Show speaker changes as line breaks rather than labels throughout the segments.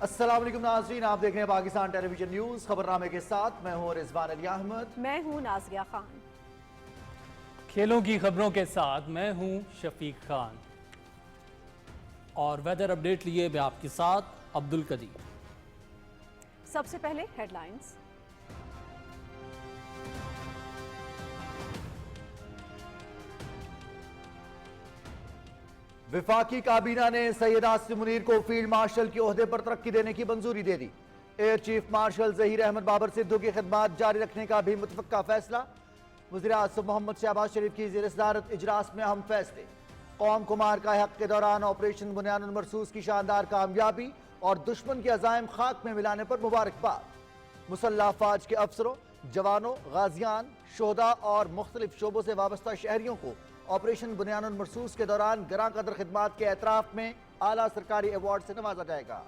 السلام علیکم ناظرین، آپ دیکھ رہے ہیں پاکستان ٹیلی ویژن نیوز خبرنامے کے ساتھ میں ہوں رضوان علی احمد۔
میں ہوں نازیہ خان۔
کھیلوں کی خبروں کے ساتھ میں ہوں شفیق خان اور ویدر اپڈیٹ لیے میں آپ کے ساتھ عبدالقدیر۔
سب سے پہلے ہیڈ لائنز۔
وفاقی کابینہ نے سید عاصم منیر کو فیلڈ مارشل کے عہدے پر ترقی دینے کی منظوری دے دی۔ Air chief marshal Zaheer Ahmed Babar Sidhu کی خدمات جاری رکھنے کا بھی متفقہ فیصلہ۔ وزیر اعظم محمد شہباز شریف کی زیر صدارت اجلاس میں اہم فیصلے۔ قوم کو مارکہ حق کے دوران آپریشن بنیان المرصوص کی شاندار کامیابی اور دشمن کے عزائم خاک میں ملانے پر مبارکباد۔ مسلح افواج کے افسروں، جوانوں، غازیان، شہداء اور مختلف شعبوں سے وابستہ شہریوں کو آپریشن بنیان المرصوص کے دوران گراں قدر خدمات کے اعتراف میں اعلیٰ سرکاری ایوارڈ سے نوازا جائے گا۔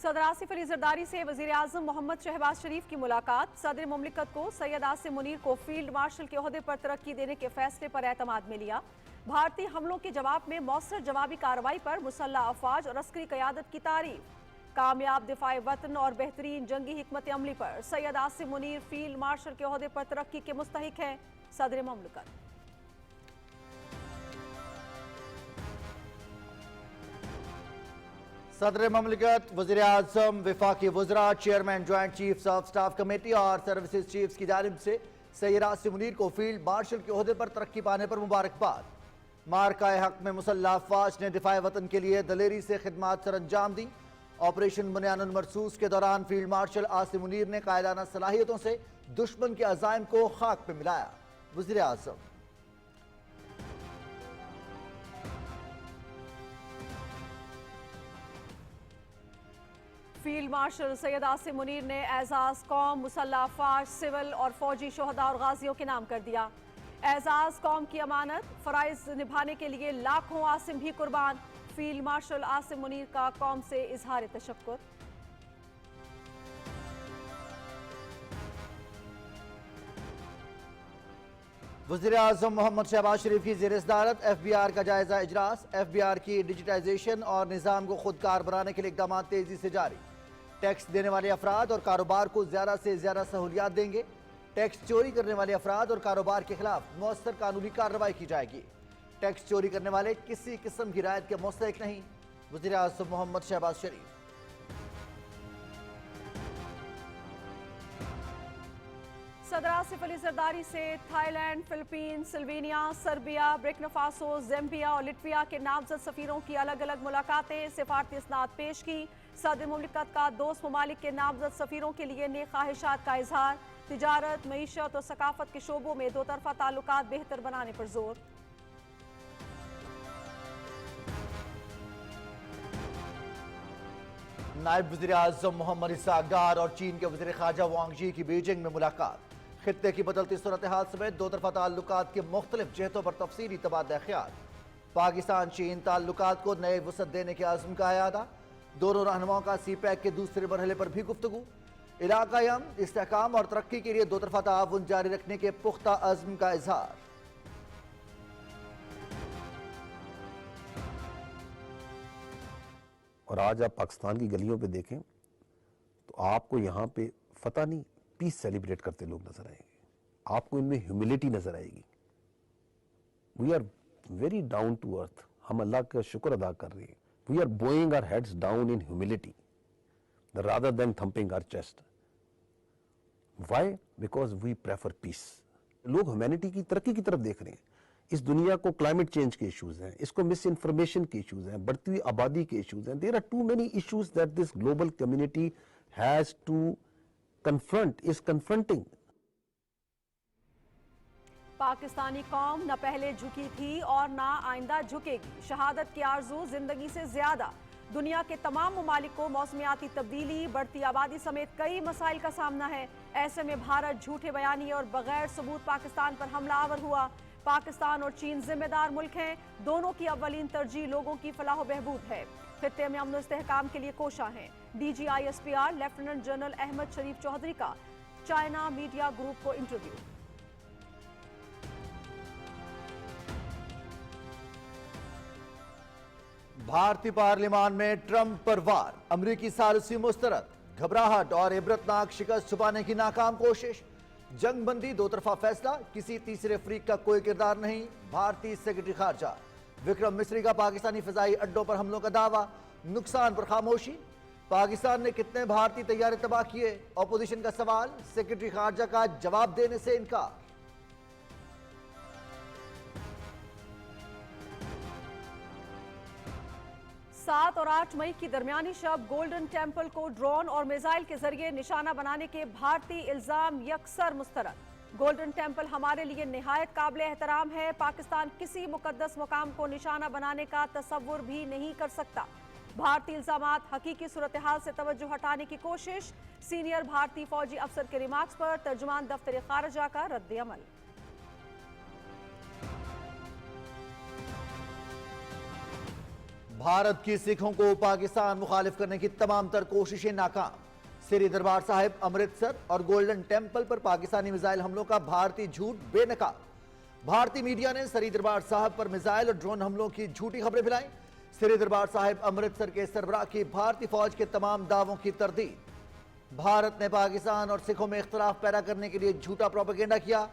صدر آصف علی زرداری سے وزیر اعظم محمد شہباز شریف کی ملاقات۔ صدر مملکت کو سید عاصم منیر کو فیلڈ مارشل کے عہدے پر ترقی دینے کے فیصلے پر اعتماد میں لیا۔ بھارتی حملوں کے جواب میں مؤثر جوابی کارروائی پر مسلح افواج اور عسکری قیادت کی تعریف۔ کامیاب دفاع وطن اور بہترین جنگی حکمت عملی پر سید عاصم منیر فیلڈ مارشل کے عہدے پر ترقی کے مستحق ہیں، صدر مملکت۔
صدر مملکت، وزیر اعظم، وفاقی وزراء، chairman joint chiefs of staff committee اور سروسز چیفز کی جانب سے سید عاصم منیر کو فیلڈ مارشل کے عہدے پر ترقی پانے پر مبارکباد۔ مارکہ حق میں مسلح افواج نے دفاع وطن کے لیے دلیری سے خدمات سر انجام دی۔ آپریشن بنیان المرصوص کے دوران فیلڈ مارشل عاصم منیر نے قائدانہ صلاحیتوں سے دشمن کے عزائم کو خاک پہ ملایا۔ وزیر اعظم
فیلڈ مارشل سید عاصم منیر نے اعزاز قوم، مسلح افواج، سول اور فوجی شہداء اور غازیوں کے نام کر دیا۔ اعزاز قوم کی امانت، فرائض نبھانے کے لیے لاکھوں عاصم بھی قربان۔ فیلڈ مارشل عاصم منیر کا قوم سے اظہار تشکر۔
وزیر اعظم محمد شہباز شریف کی زیر صدارت ایف بی آر کا جائزہ اجلاس۔ ایف بی آر کی ڈیجیٹائزیشن اور نظام کو خودکار بنانے کے لیے اقدامات تیزی سے جاری۔ ٹیکس دینے والے افراد اور کاروبار کو زیادہ سے زیادہ سہولیات دیں گے۔ ٹیکس چوری کرنے والے افراد اور کاروبار کے خلاف مؤثر قانونی کارروائی کی جائے گی۔ ٹیکس چوری کرنے والے کسی قسم کی رعایت کے مستحق نہیں، وزیر اعظم محمد شہباز شریف۔
صدر آصف علی زرداری سے Thailand, Philippines, Slovenia, Serbia, Burkina Faso, Zambia اور لٹویا کے نامزد سفیروں کی الگ الگ ملاقاتیں، سفارتی اسناد پیش کی۔ صدر مملکت کا دوست ممالک کے نامزد سفیروں کے لیے نیک خواہشات کا اظہار۔ تجارت، معیشت اور ثقافت کے شعبوں میں دو طرفہ تعلقات بہتر بنانے پر زور۔
نائب وزیر اعظم محمد اسحاق اور چین کے وزیر خارجہ وانگ یی کی بیجنگ میں ملاقات۔ خطے کی بدلتی صورتحال سمیت دو طرفہ تعلقات کے مختلف جہتوں پر تفصیلی تبادلہ خیال۔ پاکستان چین تعلقات کو نئے وسعت دینے کے عزم کا اعادہ۔ دونوں رہنماؤں کا سی پیک کے دوسرے مرحلے پر بھی گفتگو۔ علاقائی امن، استحکام اور ترقی کے لیے دو طرفہ تعاون جاری رکھنے کے پختہ عزم کا اظہار۔
اور آج آپ پاکستان کی گلیوں پہ دیکھیں تو آپ کو یہاں پہ فتح نہیں، پیس سیلیبریٹ کرتے لوگ نظر آئیں گے۔ آپ کو ان میں ہیوملٹی نظر آئے گی۔ We are very down to earth. ہم اللہ کا شکر ادا کر رہے ہیں۔ We are bowing our heads down in humility rather than thumping our chest. Why? Because we prefer peace. لوگ ہیومینٹی کی ترقی کی طرف دیکھ رہے ہیں۔ اس دنیا کو کلائمیٹ چینج کے ایشوز ہیں، اس کو مس انفارمیشن کے ایشوز ہیں، بڑھتی ہوئی آبادی کے ایشوز ہیں۔ There are too many issues that this global community has to confront, is confronting.
Pakistani قوم نہ پہلے جھکی تھی اور نہ آئندہ جھکے گی۔ شہادت کی آرزو زندگی سے زیادہ۔ دنیا کے تمام ممالک کو موسمیاتی تبدیلی، بڑھتی آبادی سمیت کئی مسائل کا سامنا ہے۔ ایسے میں بھارت جھوٹے بیانی اور بغیر ثبوت پاکستان پر حملہ آور ہوا۔ پاکستان اور چین ذمہ دار ملک ہیں، دونوں کی اولین ترجیح لوگوں کی فلاح و بہبود ہے۔ خطے میں امن و استحکام کے لیے کوشاں ہیں۔ D G I S P R lieutenant general Ahmed Sharif Chaudhry کا چائنا میڈیا گروپ کو انٹرویو۔
भारतीय पार्लियामान में ट्रंप पर वार, अमरीकी सालिसी मुस्तरद, घबराहट और इबरतनाक शिकस्त छुपाने की नाकाम कोशिश। जंग बंदी दो तरफा फैसला, किसी तीसरे फरीक का कोई किरदार नहीं। भारतीय सेक्रेटरी खारजा विक्रम मिस्री का पाकिस्तानी फिजाई अड्डों पर हमलों का दावा, नुकसान पर खामोशी। पाकिस्तान ने कितने भारतीय तैयारे तबाह किए, ऑपोजिशन का सवाल, सेक्रेटरी खारजा का जवाब देने से इनकार।
सात और 8 मई की दरमियानी शब गोल्डन टेम्पल को ड्रोन और मिसाइल के जरिए निशाना बनाने के भारतीय इल्जाम यकसर मुस्तरद। गोल्डन टेम्पल हमारे लिए निहायत काबिल एहतराम है। पाकिस्तान किसी मुकद्दस मुकाम को निशाना बनाने का तसव्वुर भी नहीं कर सकता। भारतीय इल्जामात हकीकी सूरत हाल से तवज्जो हटाने की कोशिश। सीनियर भारतीय फौजी अफसर के रिमार्क्स पर तर्जुमान दफ्तर खारजा का रद्द अमल।
भारत की सिखों को पाकिस्तान मुखालिफ करने की तमाम तर कोशिशें नाकाम। सिरी दरबार साहिब, अमृतसर और गोल्डन टेम्पल पर पाकिस्तानी मिसाइल हमलों का भारतीय झूठ बेनकाब। भारतीय मीडिया ने सिरी दरबार साहिब पर मिसाइल और ड्रोन हमलों की झूठी खबरें फैलाई। सिरी दरबार साहिब, अमृतसर के सरबराह की भारतीय फौज के तमाम दावों की तरदीद। भारत ने पाकिस्तान और सिखों में इख्तलाफ पैदा करने के लिए झूठा प्रोपेगेंडा किया।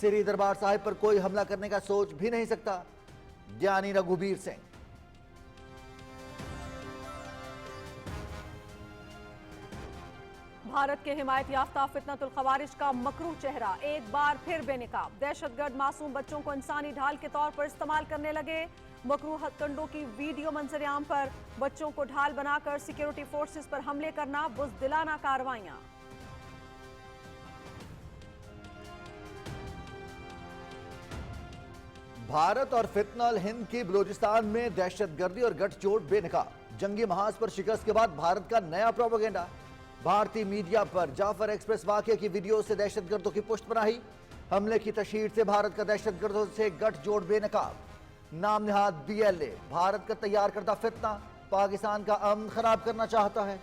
सिरी दरबार साहिब पर कोई हमला करने का सोच भी नहीं सकता। ज्ञानी रघुबीर सिंह।
भारत के हिमायत याफ्ता फितनतुल खवारिज का मकरूह चेहरा एक बार फिर बेनकाब। दहशतगर्द मासूम बच्चों को इंसानी ढाल के तौर पर इस्तेमाल करने लगे। मकरूह हथकंडों की वीडियो मंजर-ए-आम पर बच्चों को ढाल बनाकर सिक्योरिटी फोर्सेस पर हमले करना, बुज़दिलाना कार्रवाइयां।
भारत और फितनल हिंद की बलूचिस्तान में दहशतगर्दी और गठजोड़ बेनकाब। जंगी महाज पर शिकस्त के बाद भारत का नया प्रोपेगेंडा। भारतीय मीडिया पर जाफर एक्सप्रेस वाकये की वीडियो से दहशतगर्दों की पुष्टपनाही। हमले की तशहीर से भारत का दहशतगर्दों से गठजोड़ बेनकाब। नाम निहाद BLA, भारत का तैयार करदा फितना, पाकिस्तान का अमन खराब करना चाहता है।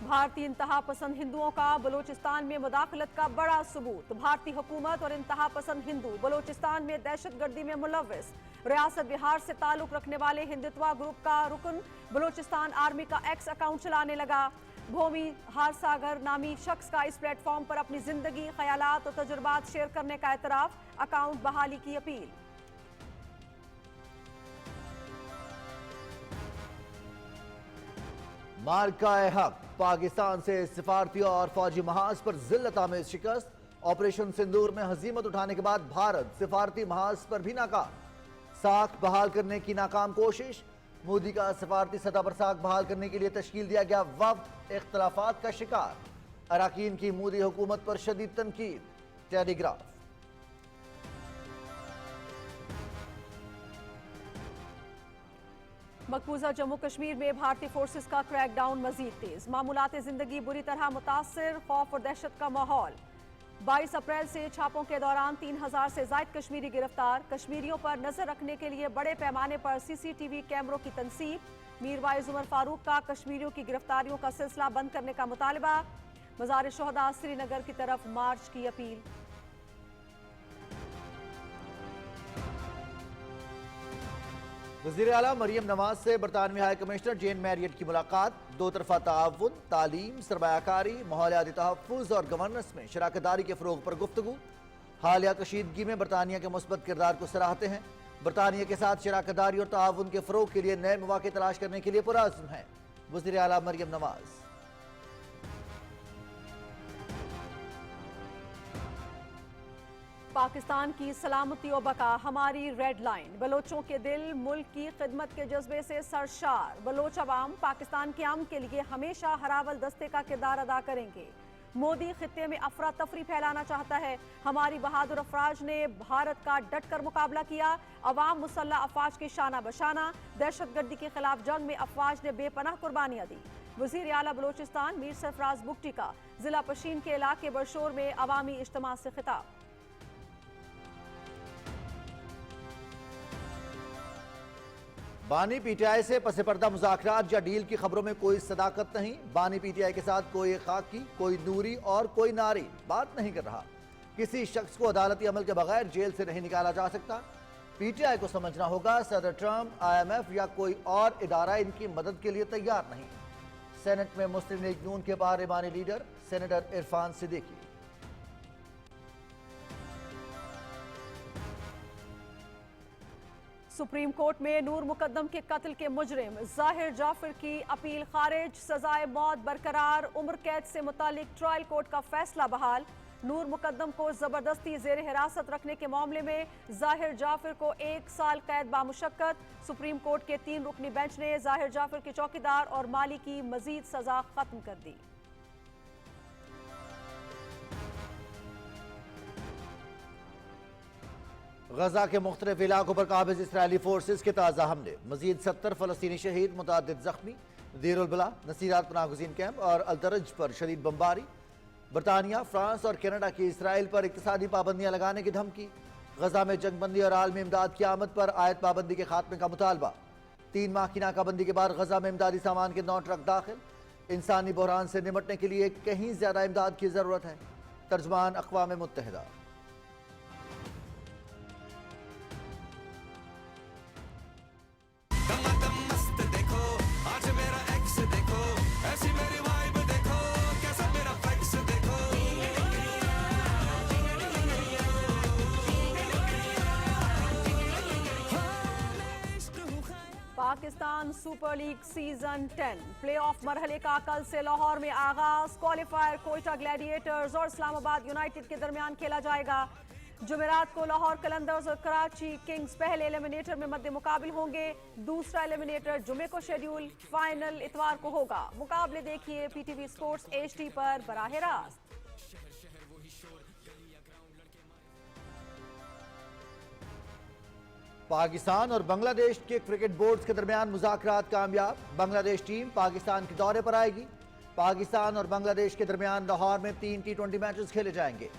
भारतीय इंतहा पसंद हिंदुओं का बलूचिस्तान में मुदाखलत का बड़ा सबूत। भारतीय हुकूमत और इंतहा पसंद हिंदू बलूचिस्तान में दहशतगर्दी में मुलव्विस। रियासत बिहार से ताल्लुक रखने वाले हिंदुत्वा ग्रुप का रुकन बलूचिस्तान आर्मी का एक्स अकाउंट चलाने लगा। भूमि हारसागर नामी शख्स का इस प्लेटफॉर्म पर अपनी जिंदगी, ख्यालात और तजुर्बात शेयर करने का एतराफ, अकाउंट बहाली की अपील।
मार्का-ए हक, पाकिस्तान से सिफारती और फौजी महाज पर जिल्लत आमेज शिकस्त। ऑपरेशन सिंदूर में हजीमत उठाने के बाद भारत सिफारती महाज पर भी नाकाम। साख बहाल करने की नाकाम कोशिश। मोदी का सिफारती सतह पर साख बहाल करने के लिए तश्कील दिया गया वफ्द इख्तलाफात का शिकार। अराकीन की मोदी हुकूमत पर शदीद तनकीद। टेलीग्राफ।
मकबूजा जम्मू कश्मीर में भारतीय फोर्सेस का क्रैकडाउन मजीद तेज। मामूलात जिंदगी बुरी तरह मुतासर, खौफ और दहशत का माहौल। 22 अप्रैल से छापों के दौरान 3000 से ज्यादा कश्मीरी गिरफ्तार। कश्मीरियों पर नजर रखने के लिए बड़े पैमाने पर CCTV कैमरों की तनसीब। मीरवाइज उमर फारूक का कश्मीरियों की गिरफ्तारियों का सिलसिला बंद करने का मुतालबा। मज़ार शोहदा श्रीनगर की तरफ मार्च की अपील।
वज़ीर आला मरियम नवाज से बरतानवी हाई कमिश्नर जेन मैरियट की मुलाकात। दो तरफा ताउन, तालीम, सरमायाकारी, माहौलियाती तहफ़्फ़ुज़ और गवर्नेंस में शराकतदारी के फ़रोग़ पर गुफ्तगू। हालिया कशीदगी में बरतानिया के मुस्बत किरदार को सराहते हैं। बरतानिया के साथ शराकतदारी और ताउन के फ़रोग़ के लिए नए मौक़े तलाश करने के लिए पुरअज़्म है। वज़ीर आला मरियम नवाज।
पाकिस्तान की सलामती और बका हमारी रेड लाइन। बलोचों के दिल मुल्क की खिदमत के जज्बे से सरशार। बलोच अवाम पाकिस्तान के अमन के लिए हमेशा हरावल दस्ते का किरदार अदा करेंगे। मोदी खित्ते में अफरा तफरी फैलाना चाहता है। हमारी बहादुर अफराज ने भारत का डट कर मुकाबला किया। अवाम मुसल्लह अफवाज की शाना बशाना। दहशतगर्दी के खिलाफ जंग में अफवाज ने बेपनाह कुर्बानियां दी। वज़ीर आला बलोचिस्तान मीर सरफराज बुगटी का जिला पशीन के इलाके बरशोर में अवामी इज्तिमा से खिताब।
बानी PTI से पसे पर्दा मुज़ाकरात या डील की खबरों में कोई सदाकत नहीं। बानी PTI के साथ कोई खाकी, कोई नूरी और कोई नारी बात नहीं कर रहा। किसी शख्स को अदालती अमल के बगैर जेल से नहीं निकाला जा सकता। पीटीआई को समझना होगा सदर ट्रंप, IMF या कोई और इदारा इनकी मदद के लिए तैयार नहीं। सेनेट में मुस्लिम लीग नून के पार्लिमानी leader senator Irfan Siddiqui.
Supreme court में नूर मुकद्दम के कत्ल के मुजरिम जाहिर जाफर की अपील खारिज, सजाए मौत बरकरार, उम्र कैद से मुतालिक ट्रायल कोर्ट का फैसला बहाल। नूर मुकद्दम को जबरदस्ती जेर हिरासत रखने के मामले में जाहिर जाफर को 1 साल कैद बामुशक्कत। सुप्रीम कोर्ट के 3 रुकनी बेंच ने जाहिर जाफर के चौकीदार और माली की मजीद सजा खत्म कर दी।
गजा के मुख्तलिफ इलाकों पर काबिज इसराइली फोर्सेज के ताज़ा हमले, मजीद 70 फलस्तीनी शहीद, मुतअद्दिद जख्मी। देर उल-बला, नसीरात पनाहगज़ीन कैंप और अलदरज पर शदीद बमबारी। बरतानिया, फ्रांस और कनाडा की इसराइल पर इक़्तिसादी पाबंदियां लगाने की धमकी। गजा में जंगबंदी और आलमी इमदाद की आमद पर आयत पाबंदी के खात्मे का मुतालबा। 3 माह की नाकाबंदी के बाद गजा में इमदादी सामान के 9 ट्रक दाखिल। इंसानी बहरान से निमटने के लिए कहीं ज्यादा इमदाद की जरूरत है। तर्जमान अक़वाम मुत्तहिदा।
Pakistan super league season 10 playoff मरहले का कल से लाहौर में आगाज। क्वालिफायर कोयटा ग्लैडिएटर्स और इस्लामाबाद यूनाइटेड के दरमियान खेला जाएगा। जुमेरात को लाहौर कलंदर्स और कराची किंग्स पहले एलिमिनेटर में मद्दे मुकाबिल होंगे। दूसरा एलिमिनेटर जुमे को शेड्यूल, फाइनल इतवार को होगा। मुकाबले देखिए PTV स्पोर्ट्स HD पर बराह रास्त।
पाकिस्तान और बांग्लादेश के क्रिकेट बोर्ड्स के दरमियान मुज़ाकरात कामयाब। बांग्लादेश टीम पाकिस्तान के दौरे पर आएगी। पाकिस्तान और बांग्लादेश के दरमियान लाहौर में 3 T20 मैचेस खेले जाएंगे।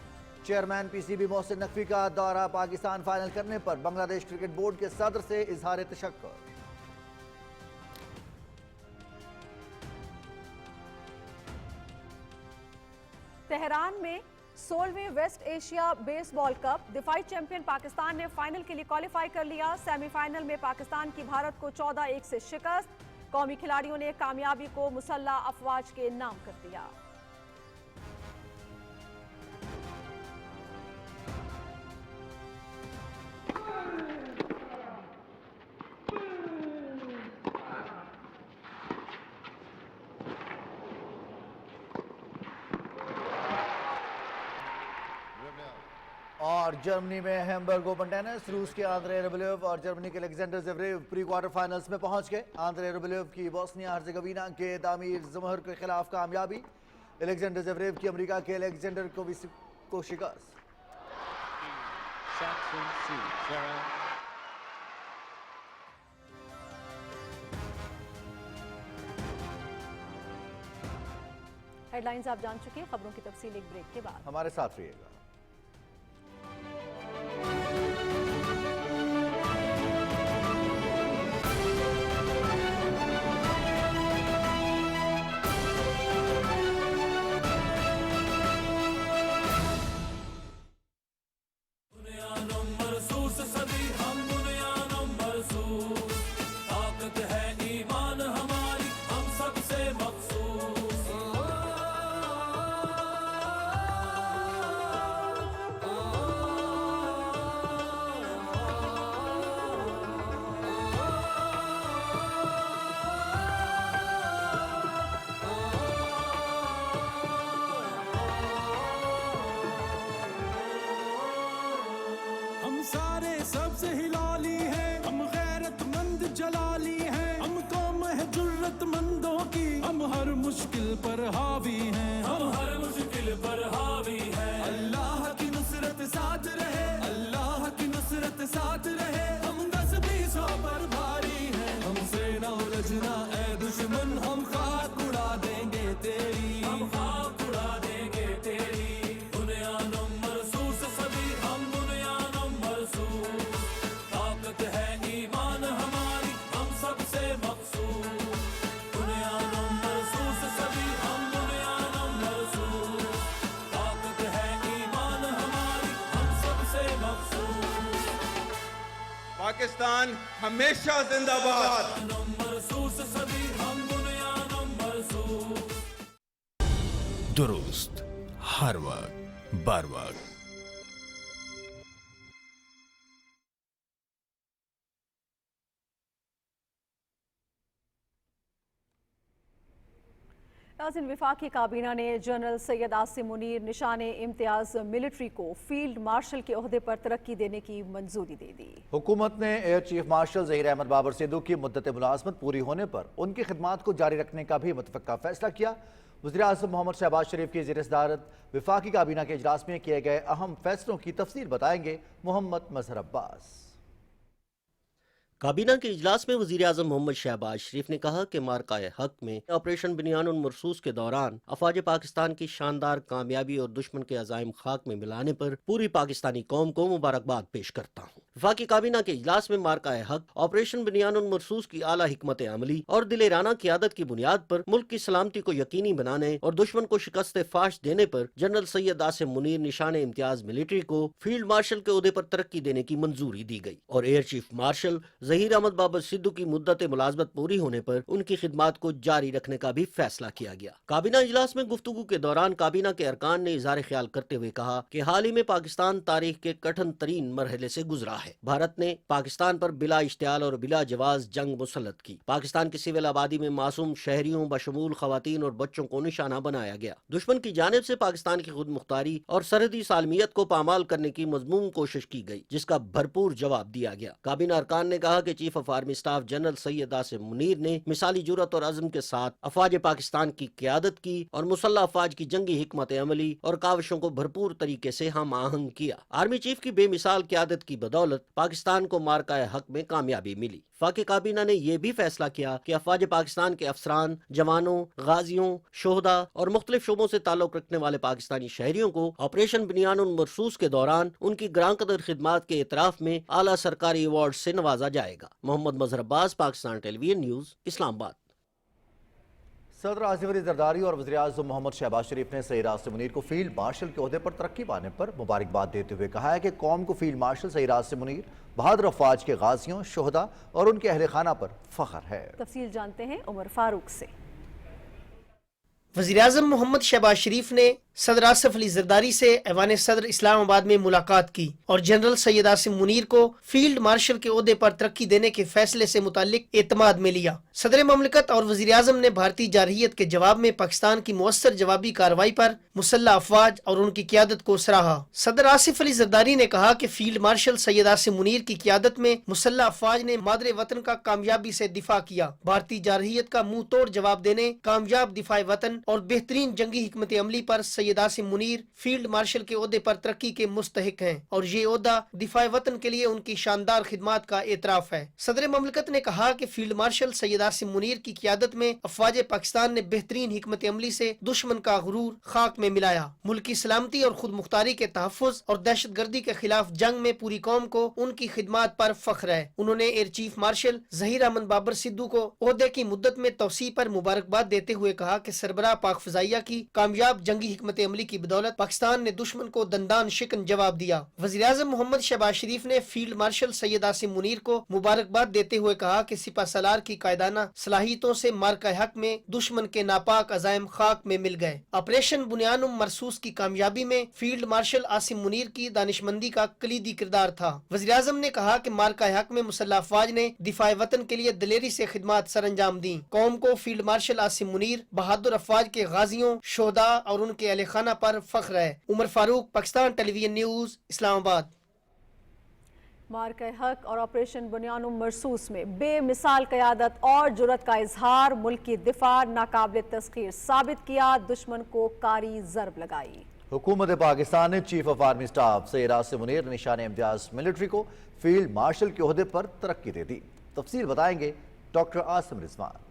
चेयरमैन PCB मोहसिन नकवी का दौरा पाकिस्तान फाइनल करने पर बांग्लादेश क्रिकेट बोर्ड के सदर से इजहार तशक्कुर।
तेहरान में 16वें वेस्ट एशिया बेसबॉल कप दिफाई चैंपियन पाकिस्तान ने फाइनल के लिए क्वालिफाई कर लिया। सेमीफाइनल में पाकिस्तान की भारत को 14-1 से शिकस्त। कौमी खिलाड़ियों ने कामयाबी को मुसल्लह अफवाज के नाम कर दिया।
और जर्मनी में हैम्बर्ग ओपन टेनिस, रूस के आंद्रे रुबलेव और जर्मनी के Alexander Zverev pre quarter finals में पहुंच गए। आंद्रे रुबलेव की बोस्निया हर्जेगोविना के दामिर ज़महर के खिलाफ कामयाबी। अलेक्जेंडर ज़वेरेव की अमेरिका के अलेक्जेंडर को शिकस्त।
हेडलाइंस आप जान चुके हैं। खबरों की तफसील एक ब्रेक के बाद।
हमारे साथ रहिएगा।
सबसे हिलाली है, हम गैरतमंद जलाली हैं, हम कौम है जुर्रतमंदों की, हम हर मुश्किल पर हावी हैं, हम हर मुश्किल पर हावी हैं। अल्लाह की नुसरत साथ रहे, अल्लाह की नुसरत साथ रहे, हम 10-20 पर भारी हैं, हमसे न उलझना ऐ दुश्मन, हम खाक उड़ा देंगे तेरी, हम खाक उड़ा देंगे तेरी। दुनिया नंबर सूस सदी, हम दुनिया नंबर सूस, ताकत है ईमान हमारी, हम सबसे मखसूस। दुनिया नंबर सूस सदी, हम दुनिया नंबर सूस, ताकत है ईमान हमारी,
पाकिस्तान हमेशा जिंदाबाद।
दुरुस्त हर वक्त बर वक्त।
नाज़रीन, वफाकी काबीना ने जनरल सैयद आसिम मुनीर निशान इम्तियाज मिलिट्री को फील्ड मार्शल के ओहदे पर तरक्की देने की मंजूरी दे दी।
हुकूमत ने air chief marshal Zaheer Ahmed Babar Sidhu की मुद्दत मुलाजमत पूरी होने पर उनकी खिदमात को जारी रखने का भी मुतफ़क्का फैसला किया। वज़ीर आज़म मोहम्मद शहबाज शरीफ की ज़ेर सदारत वफाकी काबीना के इजलास में किए गए अहम फैसलों की तफसील बताएंगे मोहम्मद मजहर अब्बास।
काबीना के इजलास में वज़ीर आज़म मोहम्मद शहबाज शरीफ ने कहा कि मार्काए हक में ऑपरेशन बुनियानुल मरसूस के दौरान अफवाज पाकिस्तान की शानदार कामयाबी और दुश्मन के अज़ाइम खाक में मिलाने पर पूरी पाकिस्तानी कौम को मुबारकबाद पेश करता हूँ। वफाकी काबीना के इजलास में मार्काए हक ऑपरेशन बुनियानुल मरसूस की आला हिकमत अमली और दिलेराना क़ियादत की बुनियाद पर मुल्क की सलामती को यकीनी बनाने और दुश्मन को शिकस्त फाश देने पर जनरल सैयद आसिम मुनीर निशान इम्तियाज मिलिट्री को फील्ड मार्शल के ओहदे पर तरक्की देने की मंजूरी दी गई और air chief marshal Zaheer Ahmed Babar Sidhu की मुद्दत मुलाजमत पूरी होने पर उनकी खिदमात को जारी रखने का भी फैसला किया गया। काबीना इजलास में गुफ्तगू के दौरान काबीना के अरकान ने इज़हार ख्याल करते हुए कहा कि हाल ही में पाकिस्तान तारीख के कठिन तरीन मरहले से गुजरा है। भारत ने पाकिस्तान पर बिला इश्तियाल और बिला जवाज जंग मुसल्लत की। पाकिस्तान की सिविल आबादी में मासूम शहरियों बशमूल खवातीन और बच्चों को निशाना बनाया गया। दुश्मन की जानिब से पाकिस्तान की खुद मुख्तारी और सरहदी सालमियत को पामाल करने की मजमूम कोशिश की गई, जिसका भरपूर जवाब दिया गया। काबीना अरकान ने कहा कि chief of army staff general Syed Asim Munir ने मिसाली जुर्रत और अज़म के साथ अफवाज पाकिस्तान की क़यादत की और मुसल्लह अफवाज की जंगी हिकमत अमली और काविशों को भरपूर तरीके से हम आहंग किया। आर्मी चीफ की बेमिसाल क़यादत की बदौलत पाकिस्तान को मार्काए हक में कामयाबी मिली। वफाकी काबीना ने यह भी फैसला किया कि अफवाज पाकिस्तान के अफसरान, जवानों, गाजियों, शोहदा और मुख्तलिफ शोबों से ताल्लुक रखने वाले पाकिस्तानी शहरियों को ऑपरेशन बुनियानुल मरसूस के दौरान उनकी ग्रांकदर खिदमात के एतराफ में आला सरकारी अवार्ड से नवाजा जाएगा। मोहम्मद मजहर अब्बास, पाकिस्तान टेलीविजन न्यूज़, इस्लामाबाद।
सदर आसिफ अली जरदारी और वज़ीर आज़म मोहम्मद शहबाज शरीफ ने सैयद आसिम मुनीर को फील्ड मार्शल के ओहदे पर तरक्की पाने पर मुबारकबाद देते हुए कहा है कि कौम को फील्ड मार्शल सैयद आसिम मुनीर बहादुर अफवाज के गाजियों, शोहदा और उनके अहले खाना पर फख्र है।
तफसील जानते हैं उमर फारूक से।
वज़ीर आज़म मोहम्मद शहबाज शरीफ ने सदर आसिफ अली जरदारी से ऐवान सदर इस्लामाबाद में मुलाकात की और जनरल सैयद आसिम मुनीर को फील्ड मार्शल के ओहदे पर तरक्की देने के फैसले से मुताल्लिक एतमाद में लिया। सदर ममलिकत और वज़ीर आज़म ने भारतीय जारहियत के जवाब में पाकिस्तान की मुअस्सर जवाबी कार्रवाई पर मुसल्लह अफवाज और उनकी क़यादत को सराहा। सदर आसिफ अली जरदारी ने कहा कि फील्ड मार्शल सैयद आसिम मुनीर की क़यादत में मुसल्लह अफवाज ने मादरे वतन का कामयाबी से दिफा किया। भारतीय जारहियत का मुंह तोड़ जवाब देने, कामयाब दिफाए वतन और बेहतरीन जंगी हिकमत अमली पर सैयद आसिम मुनीर फील्ड मार्शल के ओहदे पर तरक्की के मुस्तहिक हैं और ये ओहदा दिफाए वतन के लिए उनकी शानदार खिदमात का एतराफ है। सदर ममलिकत ने कहा कि फील्ड मार्शल सैयद आसिम मुनीर की क़यादत में अफवाज पाकिस्तान ने बेहतरीन हिकमत अमली से दुश्मन का गुरूर खाक में मिलाया। मुल्क की सलामती और खुद मुख्तारी के तहफ़्फ़ुज़ और दहशत गर्दी के खिलाफ जंग में पूरी कौम को उनकी खिदमात पर फख्र है। उन्होंने air chief marshal Zaheer Ahmed Babar Sidhu को ओहदे की मुद्दत में तौसी पर मुबारकबाद देते हुए कहा कि सरबराह पाक फ़ज़ाइया की कामयाब जंगी हिकमत अमली की बदौलत पाकिस्तान ने दुश्मन को दंदान शिकन जवाब दिया। वज़ीर आज़म मोहम्मद शहबाज शरीफ ने फील्ड मार्शल सैयद आसिम मुनीर को मुबारकबाद देते हुए कहा कि सिपा सलार की कायदाना सलाहियतों से मार्का हक में दुश्मन के नापाक अज़ाइम खाक में मिल गए। ऑपरेशन बुनियानुल मरसूस की कामयाबी में फील्ड मार्शल आसिम मुनीर की दानिशमंदी का कलीदी किरदार था। वज़ीर आज़म ने कहा कि मार्का हक में मुसल्लह अफवाज ने दिफाए वतन के लिए दिलेरी से खिदमात सर अंजाम दी। कौम को फील्ड मार्शल आसिम मुनीर बहादुर अफवाज के गाजियों, शोहदा और उनके अहले खाना पर फख्र है। Umar Farooq, Pakistan television news, Islamabad.
मार्के हक और ऑपरेशन बुनियानुल मरसूस में बेमिसाल क़यादत और जुर्रत का इजहार मुल्क की दिफा नाकाबिल तस्खीर साबित किया, दुश्मन को कारी ज़रब लगाई।
हुकूमत पाकिस्तान ने chief of army staff Syed Asim Munir निशान इम्तियाज मिलिट्री को फील्ड मार्शल के ओहदे पर तरक्की दे दी। तफसील बताएंगे doctor Asim Rizwan.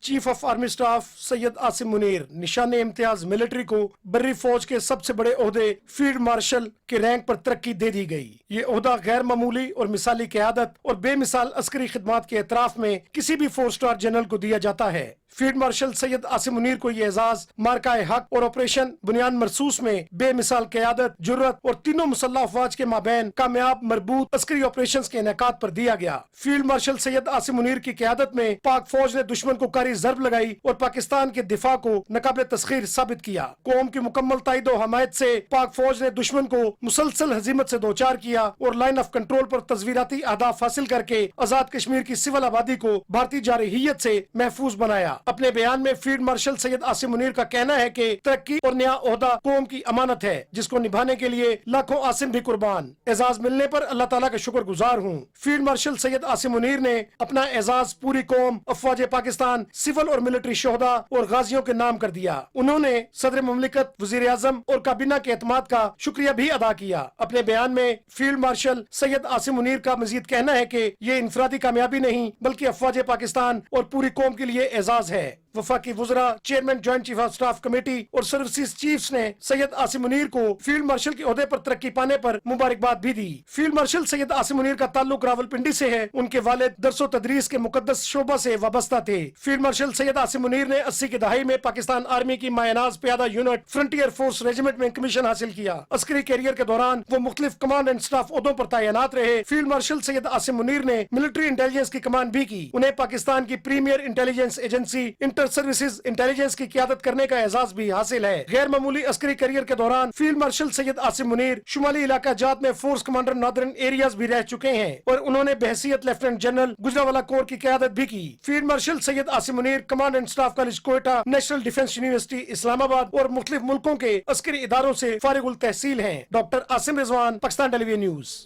Chief of army staff Syed Asim Munir निशान इम्तियाज मिलिट्री को बर्री फौज के सबसे बड़े ओहदे फील्ड मार्शल के रैंक पर तरक्की दे दी गई। ये ओहदा गैर मामूली और मिसाली क़यादत और बेमिसाल अस्करी खिदमात के एतराफ में किसी भी 4 स्टार जनरल को दिया जाता है। फील्ड मार्शल सैयद आसिम मुनीर को ये एजाज मार्काए हक और ऑपरेशन बुनियान मरसूस में बेमिसाल क़यादत, जुर्रत और तीनों मुसल्लह अफवाज के माबैन कामयाब मरबूत अस्करी ऑपरेशन के इनेकाद पर दिया गया। फील्ड मार्शल सैयद आसिम मुनीर की क़यादत में पाक फौज ने दुश्मन को कारी ज़रब लगाई और पाकिस्तान के दिफा को नाकाबिल तस्खीर साबित किया। कौम की मुकम्मल ताइद और हमायत से पाक फौज ने दुश्मन को मुसलसल हजीमत से दो चार किया और लाइन ऑफ कंट्रोल पर तस्वीराती अहदाफ हासिल करके आजाद कश्मीर की सिविल आबादी को भारतीय जारहियत से महफूज बनाया। अपने बयान में फील्ड मार्शल सैयद आसिम मुनीर का कहना है कि तरक्की और नया ओहदा कौम की अमानत है, जिसको निभाने के लिए लाखों आसिम भी कुर्बान। एजाज मिलने पर अल्लाह ताला का शुक्रगुजार हूँ। फील्ड मार्शल सैयद आसिम मुनीर ने अपना एजाज पूरी कौम, अफवाज पाकिस्तान, सिविल और मिलिट्री शोहदा और गाजियों के नाम कर दिया। उन्होंने सदर मुमलिकत, वजीर आजम और काबीना के एतमाद का शुक्रिया भी अदा किया। अपने बयान में फील्ड मार्शल सैयद आसिम मुनीर का मजीद कहना है कि ये इनफरादी कामयाबी नहीं बल्कि अफवाज पाकिस्तान और पूरी कौम के लिए एजाज है। वफाकी वज़रा, chairman joint chief of staff committee और सर्विसेज चीफ्स ने सैयद आसिम मुनीर को फील्ड मार्शल के ओहदे पर तरक्की पाने पर मुबारकबाद भी दी। फील्ड मार्शल सैयद आसिम मुनीर का ताल्लुक रावलपिंडी से है। उनके वालिद दरसो तदरीस के मुकद्दस शोबा से वाबस्ता थे। फील्ड मार्शल सैयद आसिम मुनीर ने 80 की दहाई में पाकिस्तान आर्मी की मायनाज प्यादा यूनिट फ्रंटियर फोर्स रेजिमेंट में कमीशन हासिल किया। अस्करी कैरियर के दौरान वो मुख्तलिफ कमांड एंड स्टाफ ओहदों पर तैनात रहे। फील्ड मार्शल सैयद आसिम मुनीर ने मिलिट्री इंटेलिजेंस की कमान भी की। उन्हें पाकिस्तान की premier intelligence agency inter services intelligence की क़यादत करने का एजाज भी हासिल है। गैर मामूली अस्करी करियर के दौरान फील्ड मार्शल सैयद आसिम मुनीर शुमाली इलाका जात में फोर्स कमांडर नॉर्दर्न एरियाज भी रह चुके हैं और उन्होंने बहसियत लेफ्टिनेंट जनरल गुजरावाला कोर की क़यादत भी की। Field marshal Syed Asim Munir command and staff college Quetta, national defence university Islamabad और मुख्तलिफ मुल्कों के अस्करी इदारों से फारिगुल तहसील हैं। Doctor Asim Rizwan, Pakistan television news.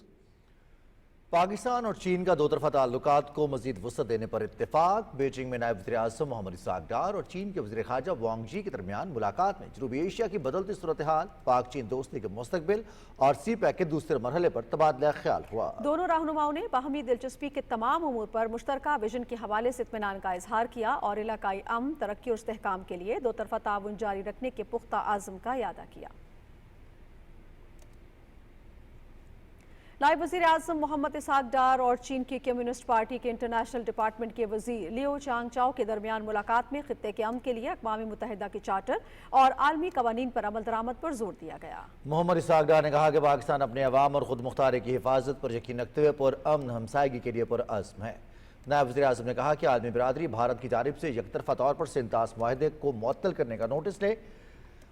Pakistan और चीन का दो तरफा ताल्लुकात को मजीद वसअत देने पर इत्तेफाक। बीजिंग में नायब वज़ीर आज़म मोहम्मद इसाक डार और चीन के वज़ीर ख़ारजा वांग जी के दरमियान मुलाकात में जनूबी एशिया की बदलती सूरत हाल, पाक चीन दोस्ती के मुस्तकबिल और सी पैक के दूसरे मरहले पर तबादला ख्याल हुआ।
दोनों रहनुमाओं ने बाहमी दिलचस्पी के तमाम उमूर पर मुश्तरका विजन के हवाले से इत्मीनान का इजहार किया और इलाकाई अमन, तरक्की और इस्तेहकाम के लिए दो तरफा ताउन जारी रखने के पुख्ता आज़म का इयादा किया। नायब वज़ीर आज़म मोहम्मद इसाक डार और चीन की कम्युनिस्ट पार्टी के इंटरनेशनल डिपार्टमेंट के वज़ीर लियो चांगचाओ के दरमियान मुलाकात में खित्ते के अमन के लिए अक़वाम मुत्तहिदा के चार्टर और आलमी कवानीन पर अमल दरामद पर जोर दिया गया।
मोहम्मद इसाक डार ने कहा कि पाकिस्तान अपने अवाम और खुद मुख्तारी की हिफाजत पर यकीन रखते हुए पुरअमन हमसायगी के लिए पुरअज़्म है। नायब वज़ीर आज़म ने कहा कि आलमी बिरादरी भारत की जानिब से यकतरफा तौर पर सिंतास मुआहदे को मुअत्तल करने का नोटिस ले।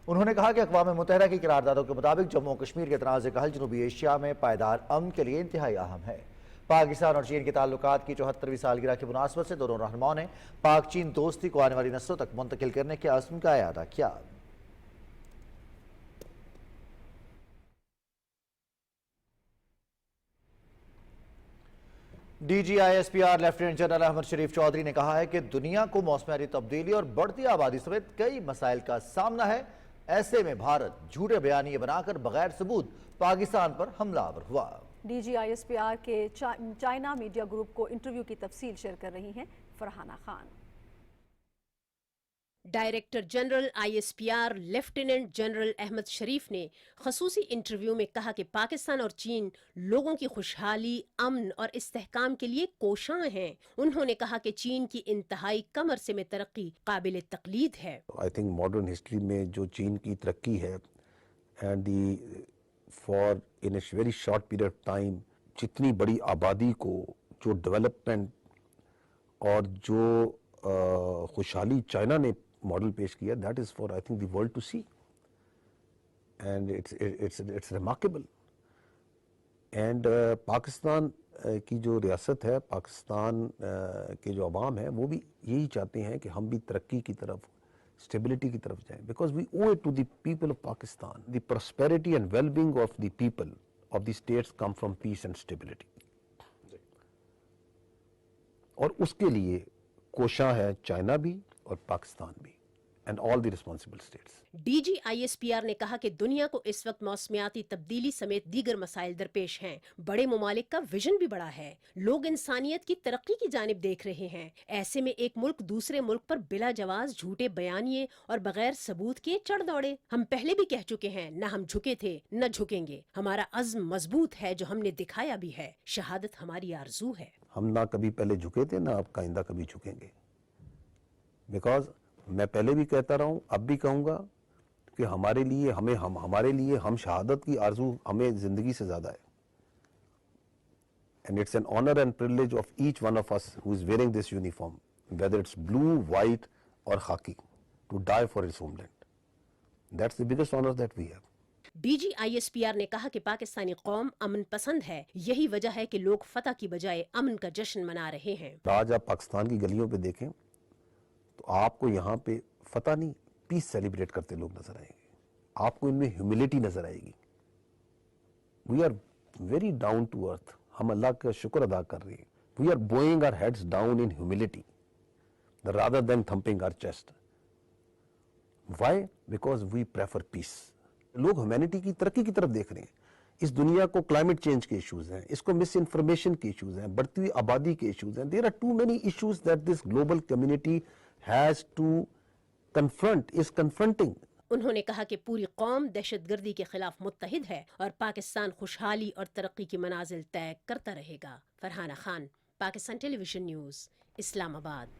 उन्होंने कहा कि अक़वाम मुत्तहिदा की करारदादों के मुताबिक जम्मू कश्मीर के तनाज़े का हल जनूबी एशिया में पायदार अमन के लिए इंतहाई अहम है। पाकिस्तान और चीन के ताल्लुकात की 74वीं सालगिरह की मुनासबत से दोनों रहनुमाओं ने पाक चीन दोस्ती को आने वाली नस्लों तक मुंतकिल करने के अज़्म का इयादा किया। DGISPR लेफ्टिनेंट जनरल अहमद शरीफ चौधरी ने कहा है कि दुनिया को मौसमियाती तब्दीली और बढ़ती आबादी समेत कई मसाइल का सामना है। ऐसे में भारत झूठे बयानिए बनाकर बगैर सबूत पाकिस्तान पर हमलावर हुआ।
DGISPR के चाइना मीडिया ग्रुप को इंटरव्यू की तफसील शेयर कर रही हैं Farhana Khan.
Director general ISPR lieutenant general Ahmed Sharif ने खसूसी इंटरव्यू में कहा कि पाकिस्तान और चीन लोगों की खुशहाली, अमन और इस्तेहकाम के लिए कोशां हैं। उन्होंने कहा कि चीन की इंतहाई कम अरसे में तरक्की काबिल तकलीद है।
आई थिंक मॉडर्न हिस्ट्री में जो चीन की तरक्की है and the for in a very short period of time जितनी बड़ी आबादी को जो डेवलपमेंट और जो खुशहाली चाइना ने मॉडल पेश किया, that is for I think the world to see and it's remarkable. And Pakistan की जो रियासत है, पाकिस्तान के जो अवाम है, वो भी यही चाहते हैं कि हम भी तरक्की की तरफ, स्टेबिलिटी की तरफ जाएं, because we owe it to the people of Pakistan. The prosperity and well-being of the people of the states come from peace and stability. और उसके लिए कोशा है चाइना भी और पाकिस्तान भी and all the responsible states.
DGISPR ने कहा कि दुनिया को इस वक्त मौसमियाती तब्दीली समेत दीगर मसाइल दरपेश हैं। बड़े ममालिक का विजन भी बड़ा है। लोग इंसानियत की तरक्की की जानिब देख रहे हैं। ऐसे में एक मुल्क दूसरे मुल्क पर बिला जवाज झूठे बयानिए और बगैर सबूत के चढ़ दौड़े। हम पहले भी कह चुके हैं, न हम झुके थे न झुकेंगे। हमारा अज़्म मजबूत है जो हमने दिखाया भी है। शहादत हमारी आरज़ू है।
हम ना कभी पहले झुके थे, ना अब आइंदा कभी झुकेंगे। बिकॉज मैं पहले भी कहता रहा हूँ, अब भी कहूँगा कि हमारे लिए हम शहादत की आरजू हमें जिंदगी से ज्यादा है. And it's an honor and privilege of each one of us who is wearing this uniform, whether it's blue, white or khaki, to die for his homeland. That's the biggest honor that we have.
DGISPR ने कहा कि पाकिस्तानी कौम अमन पसंद है, यही वजह है कि लोग फतह की बजाय अमन का जश्न मना रहे हैं।
आज आप पाकिस्तान की गलियों पे देखें तो आपको यहाँ पे फतह नहीं, पीस सेलिब्रेट करते लोग नजर आएंगे. आपको इनमें ह्यूमिलिटी नजर आएगी. We are very down to earth. हम अल्लाह का शुक्र अदा कर रहे हैं. We are bowing our heads down in humility rather than thumping our chest. Why? Because we prefer peace. लोग ह्यूमैनिटी की तरक्की की तरफ देख रहे हैं. इस दुनिया को क्लाइमेट चेंज के इश्यूज हैं, इसको मिस इन्फॉर्मेशन के इश्यूज हैं, बढ़ती हुई आबादी के इश्यूज हैं. There are too many issues that this global community has to confront, is confronting.
उन्होंने कहा कि पूरी कौम दहशतगर्दी के खिलाफ मुत्तहिद है और पाकिस्तान खुशहाली और तरक्की की मनाजिल तय करता रहेगा। Farhana Khan, Pakistan television news, Islamabad.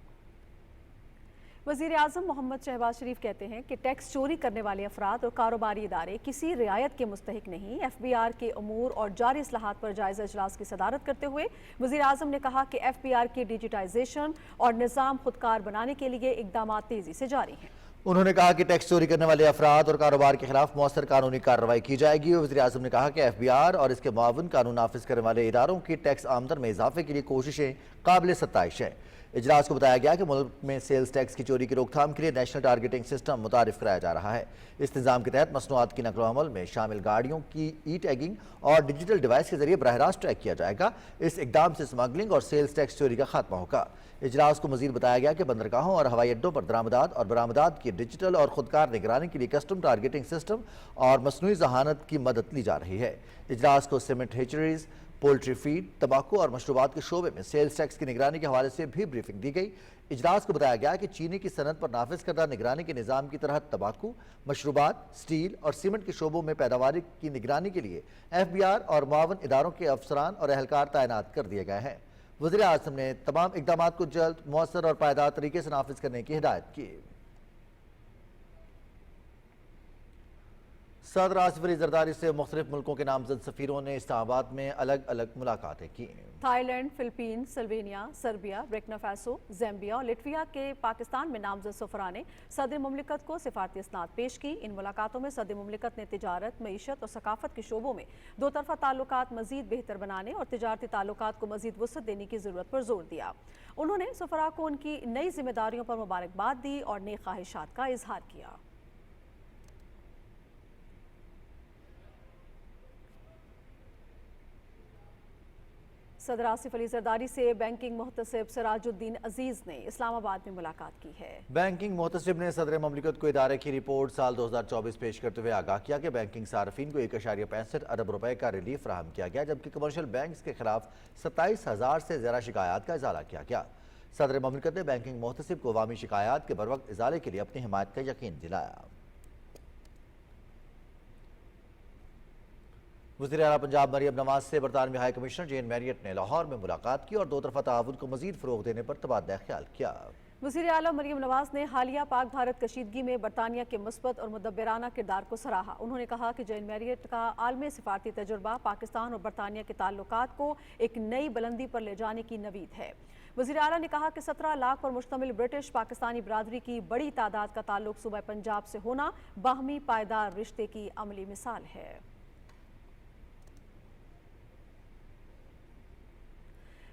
वज़ीर आज़म मोहम्मद शहबाज शरीफ कहते हैं कि टैक्स चोरी करने वाले अफराद और कारोबारी इदारे किसी रियायत के मुस्तहिक नहीं। FBR के अमूर और जारी इस्लाहात पर जायज़ा इजलास की सदारत करते हुए वज़ीर आज़म ने कहा कि FBR के डिजिटाइजेशन और निज़ाम खुदकार बनाने के लिए इक़दाम तेज़ी से जारी हैं।
उन्होंने कहा कि टैक्स चोरी करने वाले अफराद और कारोबार के खिलाफ मौसर कानूनी कार्रवाई की जाएगी। वज़ीर आज़म ने कहा कि FBR और इसके मुआविन कानून नाफिज करने वाले इदारों की टैक्स आमदन में इजाफे के लिए कोशिशें काबिल सत्ताइश हैं। इजलास को बताया गया कि मुल्क में सेल्स टैक्स की चोरी की रोकथाम के लिए नेशनल टारगेटिंग सिस्टम मुतारिफ कराया जा रहा है। इस निज़ाम के तहत मसनूआत की नकलो अमल में शामिल गाड़ियों की टैगिंग और डिजिटल डिवाइस के जरिए बराह रास्त ट्रैक किया जाएगा। इस इकदाम से स्मगलिंग और सेल्स टैक्स चोरी का खात्मा होगा। इजलास को मजीद बताया गया कि बंदरगाहों और हवाई अड्डों पर दरामदात और बरामदात की डिजिटल और खुदकार निगरानी के लिए कस्टम टारगेटिंग सिस्टम और मसनूई जहानत की मदद ली जा रही है। इजलास को सीमेंट हेचरीज, पोल्ट्री फीड, तंबाकू और मशरूबात के शोबे में सेल्स टैक्स की निगरानी के हवाले से भी ब्रीफिंग दी गई। इजलास को बताया गया कि चीनी की सनत पर नाफिज करदा निगरानी के निज़ाम की तरह तंबाकू, मशरूबात, स्टील और सीमेंट के शोबों में पैदावारी की निगरानी के लिए FBR और मुआवन इदारों के अफसरान और एहलकार तैनात कर दिए गए हैं। वज़ीर आज़म ने तमाम इक़दाम को जल्द, मौसर और पायदार तरीके से नाफिज करने की हिदायत की। सदर आसिफ अली जरदारी से मुख्तलिफ मुल्कों के नामजद सफ़ीरों ने इस्लामाबाद में अलग अलग मुलाकातें की।
Thailand, Philippine, Salvinia, Serbia, Burkina Faso, ज़ैम्बिया और लिटविया के पाकिस्तान में नामजद सफरा ने सदर मुमलिकत को सिफारती इसनाद पेश की। इन मुलाकातों में सदर मुमलिकत ने तिजारत, मईशत और सकाफत के शोबों में दो तरफा ताल्लुकात मजीद बेहतर बनाने और तिजारती ताल्लुकात को मजीद वुसअत देने की ज़रूरत पर जोर दिया। उन्होंने सफरा को उनकी नई जिम्मेदारियों पर मुबारकबाद दी और नेक ख्वाहिशात का इजहार किया। सदर आसिफ अली जरदारी से बैंकिंग मुहतसिब सिराजुद्दीन अजीज ने इस्लामाबाद में मुलाकात की है।
बैंकिंग मुहतसिब ने सदर ममलिकत को इदारे की रिपोर्ट साल 2024 पेश करते हुए आगाह किया कि बैंकिंग सार्फिन को 1.65 अरब रुपए का रिलीफ फराहम किया गया, जबकि कमर्शियल बैंक्स के खिलाफ 27,000 से ज़्यादा शिकायत का इजाला किया गया। सदर ममलिकत ने बैंकिंग मुहतसिब को अवामी शिकायत के बरवक्त इजाले के लिए अपनी हिमायत का यकीन दिलाया। वज़ीर आला पंजाब मरियम नवाज से बरतानवी हाई कमिश्नर जेन मैरियट ने लाहौर में मुलाकात की और दो तरफा ताउन को मजीद फ़रोग़ देने पर तबादला ख्याल किया।
वज़ीर आला मरियम नवाज ने हालिया पाक भारत कशीदगी में बरतानिया के मुस्बत और मुदब्बिराना किरदार को सराहा। उन्होंने कहा कि जेन मैरियट का आलमी सिफारती तजुर्बा पाकिस्तान और बरतानिया के ताल्लुकात को एक नई बुलंदी पर ले जाने की नवीद है। वज़ीर आला ने कहा कि 17 लाख पर मुश्तमिल ब्रिटिश पाकिस्तानी बरादरी की बड़ी तादाद का ताल्लुक सूबा पंजाब से होना बाहमी पायदार रिश्ते की अमली मिसाल है।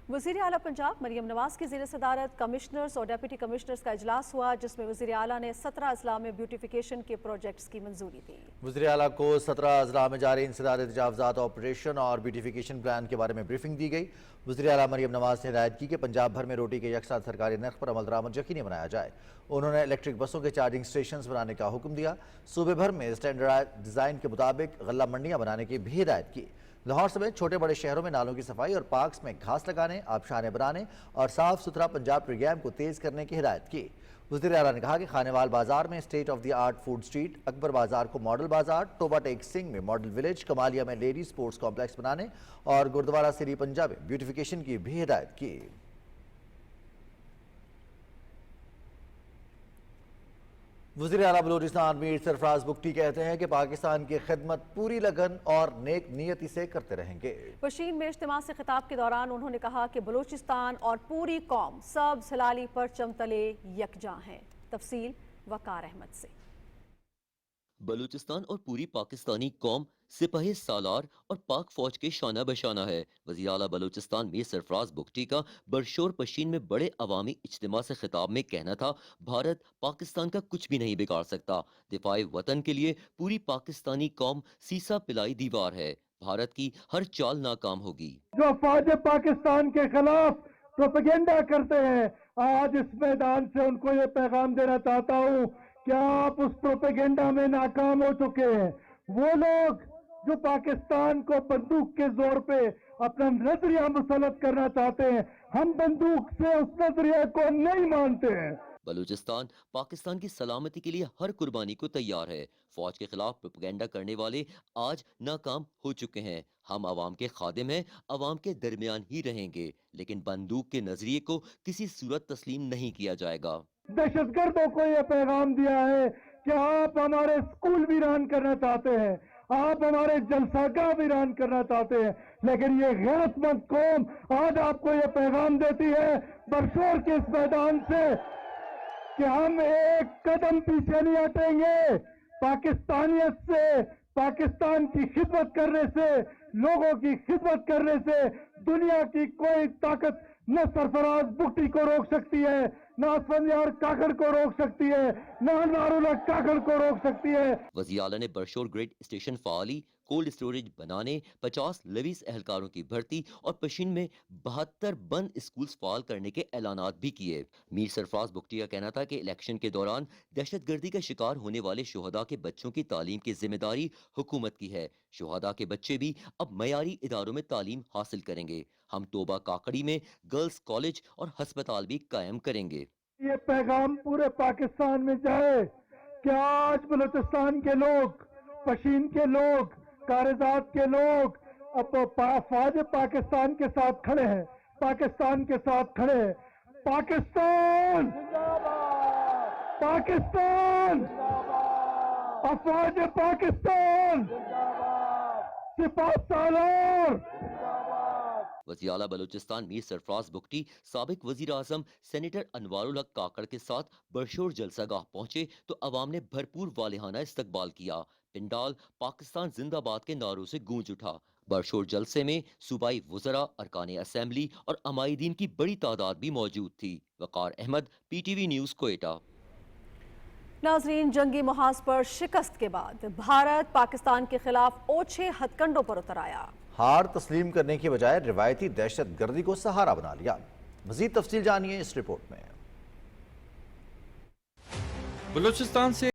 वज़ीर आला पंजाब मरियम नवाज की ज़ेर सदारत कमिश्नर्स और डेप्यूटी कमिश्नर्स का इजलास हुआ, जिसमें वज़ीर आला ने 17 अजला में ब्यूटिफिकेशन के प्रोजेक्ट्स की मंजूरी दी। वज़ीर आला को 17 अजला में जारी इंसदाद तजावुज़ात ऑपरेशन और ब्यूटिफिकेशन प्लान के बारे में ब्रीफिंग दी गई। वज़ीर आला मरियम नवाज ने हिदायत की कि पंजाब भर में रोटी के यकसा सरकारी नर्ख पर अमल दरामद यकीनी बनाया जाए। उन्होंने इलेक्ट्रिक बसों के चार्जिंग स्टेशन बनाने का हुक्म दिया। सूबे भर में स्टैंडर्ड डिज़ाइन के मुताबिक गल्ला मंडियाँ बनाने की भी हिदायत की। लाहौर समेत छोटे बड़े शहरों में नालों की सफाई और पार्क्स में घास लगाने, आबशाने बनाने और साफ सुथरा पंजाब प्रोग्राम को तेज़ करने की हिदायत की। वज़ीर आला ने कहा कि खानेवाल बाजार में state of the art food street, Akbar बाजार को मॉडल बाजार, टोबा टेक सिंह में मॉडल विलेज, कमालिया में लेडी स्पोर्ट्स कॉम्प्लेक्स बनाने और गुरुद्वारा सिरी पंजाब में ब्यूटिफिकेशन की भी हिदायत की।
وزیر اعلیٰ بلوچستان میر سرفراز بگٹی کہتے ہیں کہ پاکستان کی خدمت پوری لگن اور نیک نیتی سے کرتے رہیں گے۔
پشین میں اجتماع سے خطاب کے دوران انہوں نے کہا کہ بلوچستان اور پوری قوم سبز ہلالی پرچم تلے یکجاں ہیں۔ تفصیل وقار احمد سے۔
بلوچستان اور پوری پاکستانی قوم سپاہی سالار اور پاک فوج کے شانہ بشانہ ہے۔ وزیر اعلیٰ بلوچستان میر سرفراز بگٹی کا برشور پشین میں بڑے عوامی اجتماع سے خطاب میں کہنا تھا، بھارت پاکستان کا کچھ بھی نہیں بگاڑ سکتا۔ دفاع وطن کے لیے پوری پاکستانی قوم سیسا پلائی دیوار ہے، بھارت کی ہر چال ناکام ہوگی۔
جو فوج پاکستان کے خلاف پروپیگنڈا کرتے ہیں، آج اس میدان سے ان کو یہ پیغام دینا چاہتا ہوں کہ آپ اس پروپیگنڈا میں ناکام ہو چکے ہیں۔ وہ لوگ جو پاکستان کو بندوق کے زور پہ اپنا نظریہ مسلط کرنا چاہتے ہیں، ہم بندوق سے اس نظریے کو نہیں مانتے ہیں۔
بلوچستان پاکستان کی سلامتی کے لیے ہر قربانی کو تیار ہے۔ فوج کے خلاف پروپیگنڈا کرنے والے آج ناکام ہو چکے ہیں۔ ہم عوام کے خادم ہیں، عوام کے درمیان ہی رہیں گے، لیکن بندوق کے نظریے کو کسی صورت تسلیم نہیں کیا جائے گا۔
دہشت گردوں کو یہ پیغام دیا ہے کہ آپ ہمارے اسکول ویران کرنا چاہتے ہیں، آپ ہمارے جلسہ گاہ ویران کرنا چاہتے ہیں، لیکن یہ غیرت مند قوم آج آپ کو یہ پیغام دیتی ہے برشور کے اس میدان سے کہ ہم ایک قدم پیچھے نہیں ہٹیں گے۔ پاکستانیت سے، پاکستان کی خدمت کرنے سے، لوگوں کی خدمت کرنے سے دنیا کی کوئی طاقت نہ سرفراز بگٹی کو روک سکتی ہے، نہ اسفندیار کاکڑ کو روک سکتی ہے، نہ انواراللہ کاکڑ کو روک سکتی ہے۔
وزیر اعلیٰ نے برشور گریڈ اسٹیشن فعالی، کولڈ اسٹوریج بنانے، 50 لیویز اہلکاروں کی بھرتی اور پشین میں 72 بند اسکولز فعال کرنے کے اعلانات بھی کیے۔ میر سرفراز بگٹی کا کہنا تھا کہ الیکشن کے دوران دہشت گردی کا شکار ہونے والے شہداء کے بچوں کی تعلیم کی ذمہ داری حکومت کی ہے۔ شہداء کے بچے بھی اب معیاری اداروں میں تعلیم حاصل کریں گے۔ ہم توبہ کاکڑی میں گرلز کالج اور ہسپتال بھی قائم کریں گے۔
یہ پیغام پورے پاکستان میں جائے کہ آج بلوچستان کے لوگ، پشین کے لوگ، کارزات کے لوگ اب فوج پاکستان کے ساتھ کھڑے ہیں، پاکستان کے ساتھ کھڑے ہیں۔ پاکستان پاکستان، افواج پاکستان، سپاہ سالار۔
وزیر اعلیٰ بلوچستان میر سرفراز بگٹی سابق وزیر اعظم سینیٹر انوارالحق کاکڑ کے ساتھ برشور جلسہ گاہ پہنچے تو عوام نے بھرپور والہانہ استقبال کیا۔ پنڈال پاکستان زندہ باد کے نعروں سے گونج اٹھا۔ برشور جلسے میں صوبائی وزراء، ارکان اسمبلی اور عمائدین کی بڑی تعداد بھی موجود تھی۔ Waqar Ahmed, P T V news, Quetta.
ناظرین، جنگی محاذ پر شکست کے بعد بھارت پاکستان کے خلاف اوچھے ہتھ کنڈوں پر اتر آیا۔
ہار تسلیم کرنے کی بجائے روایتی دہشت گردی کو سہارا بنا لیا۔ مزید تفصیل جانیے اس رپورٹ میں۔
بلوچستان سے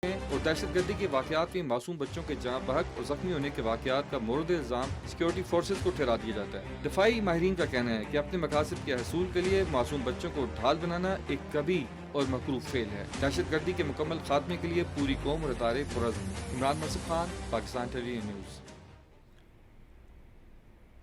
اور دہشت گردی کے واقعات میں معصوم بچوں کے جاں بحق اور زخمی ہونے کے واقعات کا مورد الزام سیکیورٹی فورسز کو ٹھہرا دیا جاتا ہے۔ دفاعی ماہرین کا کہنا ہے کہ اپنے مقاصد کے حصول کے لیے معصوم بچوں کو ڈھال بنانا ایک کبھی اور مکروہ فعل ہے۔ دہشت گردی کے مکمل خاتمے کے لیے پوری قوم رتارے پرعزم۔ عمران منصف خان، پاکستان ٹیلی ویژن نیوز۔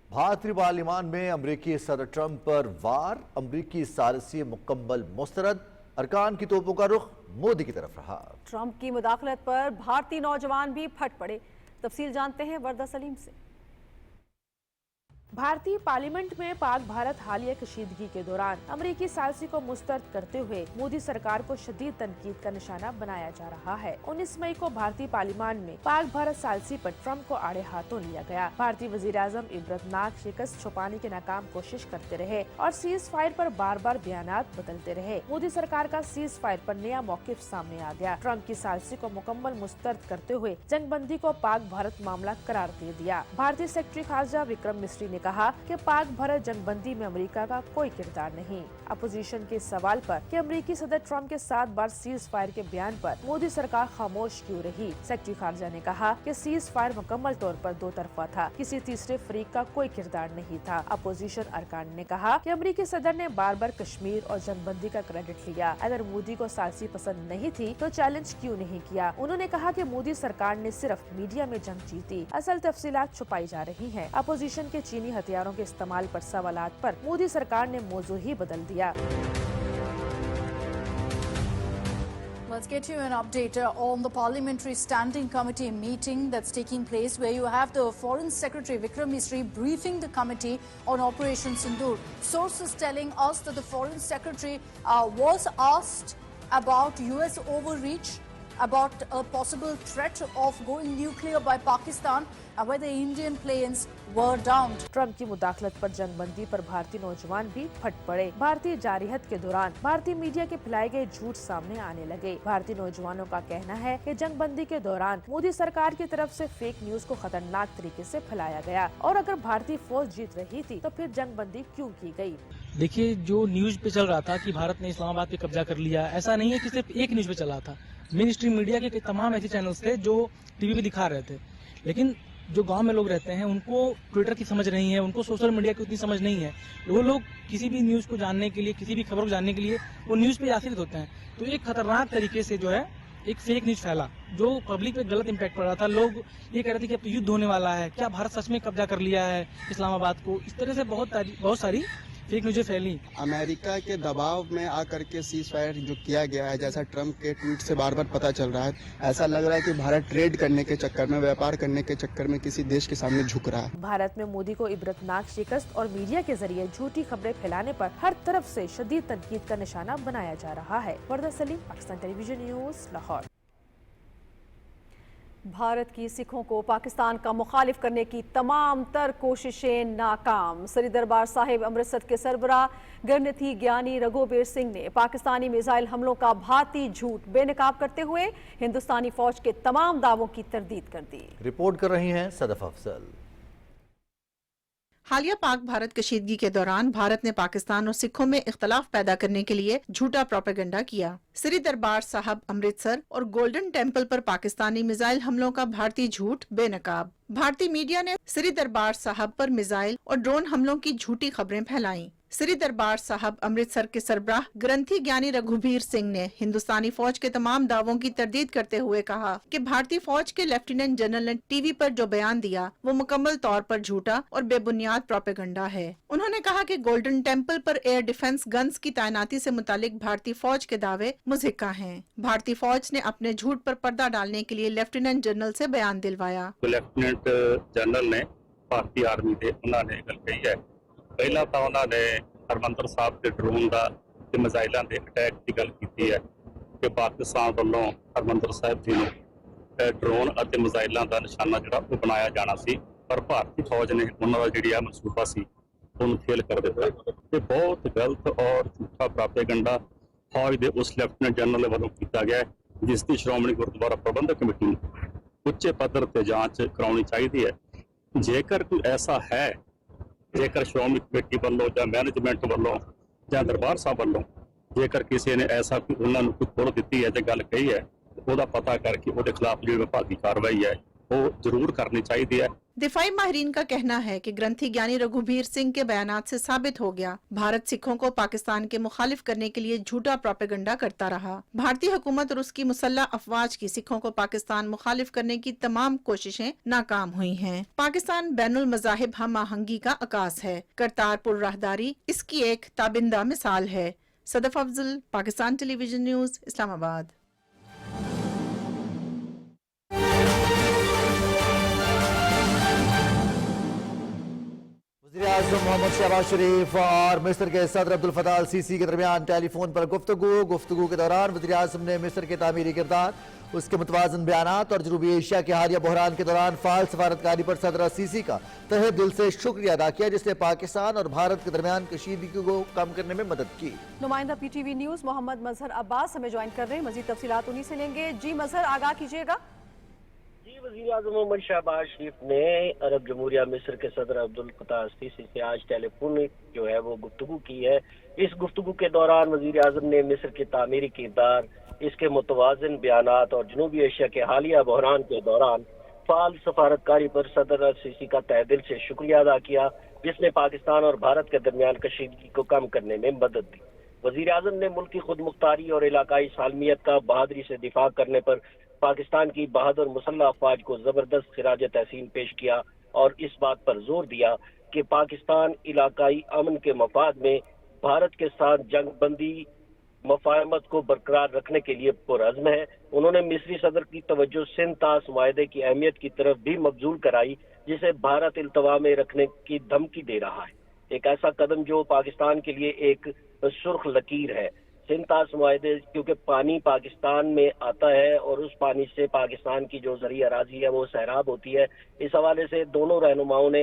بھارتی پارلیمان میں امریکی صدر ٹرمپ پر وار، امریکی ثالثی مکمل مسترد، अरकान की तोपों का रुख मोदी की तरफ रहा।
ट्रंप की मुदाखलत पर भारतीय नौजवान भी फट पड़े। तफसील जानते हैं वर्दा सलीम से।
भारतीय पार्लियामेंट में पाक भारत हालिया कशीदगी के दौरान अमेरिकी सालिसी को मुस्तरद करते हुए मोदी सरकार को शदीद तनकीद का निशाना बनाया जा रहा है। 19 मई को भारतीय पार्लियामेंट में पाक भारत सालिसी पर ट्रंप को आड़े हाथों लिया गया। भारतीय वज़ीर-ए-आज़म इबरतनाक शिकस्त छुपाने की नाकाम कोशिश करते रहे और सीज फायर पर बार बार बयानात बदलते रहे। मोदी सरकार का सीज फायर पर नया मौकिफ सामने आ गया। ट्रंप की सालिसी को मुकम्मल मुस्तरद करते हुए जंगबंदी को पाक भारत मामला करार दे दिया। भारतीय सेक्रेटरी खारजा विक्रम मिस्री ने कहा कि पाक भारत जंगबंदी में अमेरिका का कोई किरदार नहीं। अपोजिशन के सवाल पर कि अमेरिकी सदर ट्रंप के 7 बार सीज फायर के बयान पर मोदी सरकार खामोश क्यों रही, सेक्रेटरी खारजा ने कहा कि सीज फायर मुकम्मल तौर पर दो तरफा था, किसी तीसरे फरीक का कोई किरदार नहीं था। अपोजिशन अरकान ने कहा कि अमेरिकी सदर ने बार बार कश्मीर और जंगबंदी का क्रेडिट लिया। अगर मोदी को सालिसी पसंद नहीं थी तो चैलेंज क्यों नहीं किया। उन्होंने कहा कि मोदी सरकार ने सिर्फ मीडिया में जंग जीती, असल तफसीलात छुपाई जा रही हैं। अपोजिशन के चीनी हथियारों के इस्तेमाल पर सवालात पर मोदी सरकार ने मौजू ही बदल दिया।
Let's get you an update on the Parliamentary Standing Committee meeting that's taking place, where you have the Foreign Secretary Vikram Misri briefing the committee on Operation Sindoor. Sources telling us that the Foreign Secretary was asked about US overreach, about a possible threat of going nuclear by Pakistan, whether Indian planes were downed.
Trump की मुदाखलत पर जंगबंदी पर भारतीय नौजवान भी फट पड़े। भारतीय जारियत के दौरान भारतीय मीडिया के फैलाए गए झूठ सामने आने लगे। भारतीय नौजवानों का कहना है कि जंगबंदी के दौरान मोदी सरकार की तरफ से फेक न्यूज को खतरनाक तरीके से फैलाया गया, और अगर भारतीय फौज जीत रही थी तो फिर जंगबंदी क्यों की गई।
देखिए, जो न्यूज पे चल रहा था कि भारत ने इस्लामाबाद पे कब्जा कर लिया, ऐसा नहीं है कि सिर्फ एक न्यूज पे चला था। मेन स्ट्रीम मीडिया के तमाम ऐसे चैनल्स थे जो टीवी पे दिखा रहे थे, लेकिन जो गांव में लोग रहते हैं उनको ट्विटर की समझ नहीं है, उनको सोशल मीडिया की उतनी समझ नहीं है। वो लोग किसी भी न्यूज को जानने के लिए, किसी भी खबर को जानने के लिए वो न्यूज पे आश्रित होते हैं। तो एक खतरनाक तरीके से जो है एक फेक न्यूज फैला, जो पब्लिक पे गलत इम्पैक्ट पड़ रहा था। लोग ये कह रहे थे कि अब तो युद्ध होने वाला है, क्या भारत सच में कब्जा कर लिया है इस्लामाबाद को। इस तरह से बहुत सारी फेक न्यूज़ें फैली।
अमेरिका के दबाव में आकर के सीज फायर जो किया गया है, जैसा ट्रंप के ट्वीट से बार बार पता चल रहा है, ऐसा लग रहा है कि भारत ट्रेड करने के चक्कर में, व्यापार करने के चक्कर में किसी देश के सामने झुक रहा है।
भारत में मोदी को इबरतनाक शिकस्त और मीडिया के जरिए झूठी खबरें फैलाने पर हर तरफ से शदीद तनकीद का निशाना बनाया जा रहा है। वर्दा सलीम, पाकिस्तान टेलीविजन न्यूज, लाहौर।
भारत की सिखों को पाकिस्तान का मुखालिफ करने की तमाम तर कोशिशें नाकाम। सरी दरबार साहिब अमृतसर के सरबराह गणनिधि ज्ञानी रघुबीर सिंह ने पाकिस्तानी मिसाइल हमलों का भाती झूठ बेनकाब करते हुए हिंदुस्तानी फौज के तमाम दावों की तरदीद कर दी।
रिपोर्ट कर रही हैं सदफ अफजल।
हालिया पाक भारत कशीदगी के दौरान भारत ने पाकिस्तान और सिखों में इख्तलाफ पैदा करने के लिए झूठा प्रोपेगेंडा किया। श्री दरबार साहब अमृतसर और गोल्डन टेम्पल पर पाकिस्तानी मिसाइल हमलों का भारतीय झूठ बेनकाब। भारतीय मीडिया ने श्री दरबार साहब पर मिसाइल और ड्रोन हमलों की झूठी खबरें फैलाई। श्री दरबार साहब अमृतसर के सरबराह ग्रंथी ज्ञानी रघुबीर सिंह ने हिंदुस्तानी फौज के तमाम दावों की तरदीद करते हुए कहा कि भारतीय फौज के लेफ्टिनेंट जनरल ने टीवी पर जो बयान दिया वो मुकम्मल तौर पर झूठा और बेबुनियाद प्रोपेगेंडा है। उन्होंने कहा कि गोल्डन टेम्पल पर एयर डिफेंस गन्स की तैनाती से मुतालिक भारतीय फौज के दावे मुज़हिका हैं। भारतीय फौज ने अपने झूठ पर पर्दा डालने के लिए लेफ्टिनेंट जनरल से बयान दिलवाया।
लेफ्टिनेंट जनरल ने भारतीय आर्मी ਦੇ ਉਹਨਾਂ ਨੇ ਗੱਲ ਕਹੀ ਹੈ। ਪਹਿਲਾਂ ਤਾਂ ਉਹਨਾਂ ਨੇ ਹਰਮੰਦਰ ਸਾਹਿਬ ਦੇ ਡਰੋਨ ਦਾ ਤੇ ਮਿਜ਼ਾਈਲਾਂ ਦੇ ਅਟੈਕ ਦੀ ਗੱਲ ਕੀਤੀ ਹੈ ਕਿ ਪਾਕਿਸਤਾਨ ਵੱਲੋਂ ਹਰਮੰਦਰ ਸਾਹਿਬ ਜੀ ਨੂੰ ਡਰੋਨ ਅਤੇ ਮਿਜ਼ਾਈਲਾਂ ਦਾ ਨਿਸ਼ਾਨਾ ਜਿਹੜਾ ਉਹ ਬਣਾਇਆ ਜਾਣਾ ਸੀ, ਪਰ ਭਾਰਤੀ ਫੌਜ ਨੇ ਉਹਨਾਂ ਦਾ ਜਿਹੜੀ ਆ ਮਨਸੂਬਾ ਸੀ ਉਹਨੂੰ ਫੇਲ ਕਰ ਦਿੱਤਾ। ਇਹ ਬਹੁਤ ਗਲਤ ਔਰ ਝੂਠਾ ਪ੍ਰੋਪੇਗੈਂਡਾ ਫੌਜ ਦੇ ਉਸ ਲੈਫਟੀਨੈਂਟ ਜਨਰਲ ਵੱਲੋਂ ਕੀਤਾ ਗਿਆ, ਜਿਸ ਦੀ ਸ਼੍ਰੋਮਣੀ ਗੁਰਦੁਆਰਾ ਪ੍ਰਬੰਧਕ ਕਮੇਟੀ ਨੂੰ ਉੱਚੇ ਪੱਧਰ ਤੇ ਜਾਂਚ ਕਰਾਉਣੀ ਚਾਹੀਦੀ ਹੈ। ਜੇਕਰ ਕੋਈ ਐਸਾ ਹੈ, ਜੇਕਰ ਸ਼੍ਰੋਮਣੀ ਕਮੇਟੀ ਵੱਲੋਂ ਜਾਂ ਮੈਨੇਜਮੈਂਟ ਵੱਲੋਂ ਜਾਂ ਦਰਬਾਰ ਸਾਹਿਬ ਵੱਲੋਂ ਜੇਕਰ ਕਿਸੇ ਨੇ ਐਸਾ ਕੋਈ ਉਹਨਾਂ ਨੂੰ ਕੋਈ ਖੋਲ੍ਹ ਦਿੱਤੀ ਹੈ ਤੇ ਗੱਲ ਕਹੀ ਹੈ, ਉਹਦਾ ਪਤਾ ਕਰਕੇ ਉਹਦੇ ਖਿਲਾਫ ਜਿਹੜੀ ਵਿਭਾਗੀ ਕਾਰਵਾਈ ਹੈ वो जरूर करनी चाहिए।
दिफाई माहिरीन का कहना है कि ग्रंथी ज्ञानी रघुबीर सिंह के बयानात से साबित हो गया भारत सिखों को पाकिस्तान के मुखालिफ करने के लिए झूठा प्रोपेगेंडा करता रहा। भारतीय हुकूमत और उसकी मुसल्लह अफवाज की सिखों को पाकिस्तान मुखालिफ करने की तमाम कोशिशें नाकाम हुई हैं। पाकिस्तान बैनुल मज़ाहिब हम आहंगी का अकास है। करतारपुर राहदारी इसकी एक ताबिंदा मिसाल है। Sadaf Afzal, Pakistan television news, Islamabad.
वज़ीर-ए-आज़म मोहम्मद शहबाज शरीफ और मिस्र के सदर अब्दुल फताह अल सीसी के दरमियान टेलीफोन पर गुफ्तगू के दौरान वज़ीर-ए-आज़म ने मिस्र के तामीरी किरदार, उसके मुतवाज़न बयानात और जनूबी एशिया के हालिया बहरान के दौरान फाल सफारतकारी पर सदर सीसी का तहे दिल से शुक्रिया अदा किया, जिसने पाकिस्तान और भारत के दरमियान कशीदगी को कम करने में मदद की।
नुमाइंदा PTV न्यूज मोहम्मद मजहर अब्बास हमें ज्वाइन कर रहे हैं, मजीद तफसीलात उन्हीं से लेंगे। जी मजहर, आगाह कीजिएगा।
वज़ीर-ए-आज़म मोहम्मद शहबाज शरीफ ने अरब जमहूरिया मिस्र के सदर अब्दुल फताह सीसी से आज टेलीफोनिक जो है वो गुफ्तगू की है। इस गुफ्तगू के दौरान वज़ीर-ए-आज़म ने मिस्र के तामीरी किरदार, इसके मुतवाज़िन बयानात और जनूबी एशिया के हालिया बहरान के दौरान फाल सफारतकारी पर सदर सीसी का तहे दिल से शुक्रिया अदा किया, जिसने पाकिस्तान और भारत के दरमियान कशीदगी को कम करने में मदद दी। वज़ीर-ए-आज़म ने मुल्क की खुद मुख्तारी और इलाकाई सालमियत का बहादुरी से दिफा करने पर पाकिस्तान की बहादुर मुसल्लह अफवाज को जबरदस्त खिराज तहसीन पेश किया और इस बात पर जोर दिया कि पाकिस्तान इलाकाई अमन के मफाद में भारत के साथ जंग बंदी मफाहमत को बरकरार रखने के लिए पुरअज़्म है। उन्होंने मिस्री सदर की तवज्जो सिंध तास मुआहदे की अहमियत की तरफ भी मबजूल कराई, जिसे भारत इल्तवा में रखने की धमकी दे रहा है। एक ऐसा कदम जो पाकिस्तान के लिए एक सुर्ख लकीर है। सिंध तास मुआहदे, क्योंकि पानी पाकिस्तान में आता है और उस पानी से पाकिस्तान की जो ज़रिया अराज़ी है वो सैराब होती है। इस हवाले से दोनों रहनुमाओं ने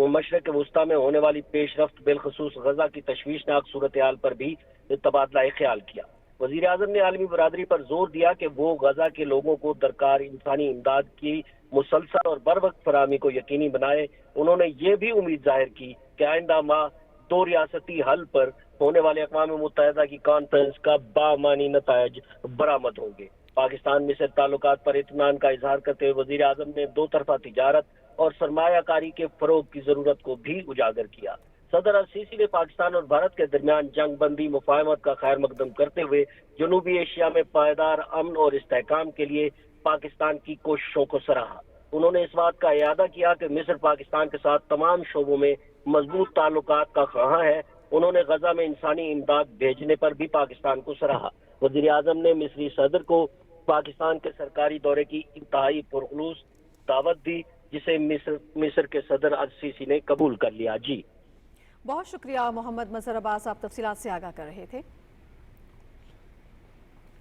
मशरक़ वुस्ता में होने वाली पेशरफ्त, बिलखसूस गजा की तशवीशनाक सूरत हाल पर भी तबादला ख्याल किया। वज़ीर-ए-आज़म ने आलमी बरादरी पर जोर दिया कि वो गजा के लोगों को दरकार इंसानी इमदाद की मुसलसल और बर वक्त फराहमी को यकीनी बनाए। उन्होंने ये भी उम्मीद जाहिर की कि आइंदा माह 2 रियासती हल पर होने वाले अक़वाम मुत्तहिदा की कॉन्फ्रेंस का बामानी नतायज बरामद होंगे। पाकिस्तान मिस्र ताल्लुकात पर इत्मीनान का इजहार करते हुए वज़ीर-ए-आज़म ने दो तरफा तिजारत और सरमायाकारी के फरोग की जरूरत को भी उजागर किया। सदर अल-सीसी ने पाकिस्तान और भारत के दरमियान जंग बंदी मुफाहमत का खैर मकदम करते हुए जनूबी एशिया में पायदार अमन और इस्तेहकाम के लिए पाकिस्तान की कोशिशों को सराहा। उन्होंने इस बात का इयादा किया कि मिस्र पाकिस्तान के साथ तमाम शोबों में मजबूत ताल्लुकात का ख्वाहां है। उन्होंने गजा में इंसानी इमदाद भेजने पर भी पाकिस्तान को सराहा। वज़ीर-ए-आज़म ने मिस्री सदर को पाकिस्तान के सरकारी दौरे की इंतहाई पुरखलूस दावत दी, जिसे मिस्र के सदर अल-सीसी ने कबूल कर लिया। जी
बहुत शुक्रिया मोहम्मद मजहर अब्बास, आप तफसीलात से आगाह कर रहे थे।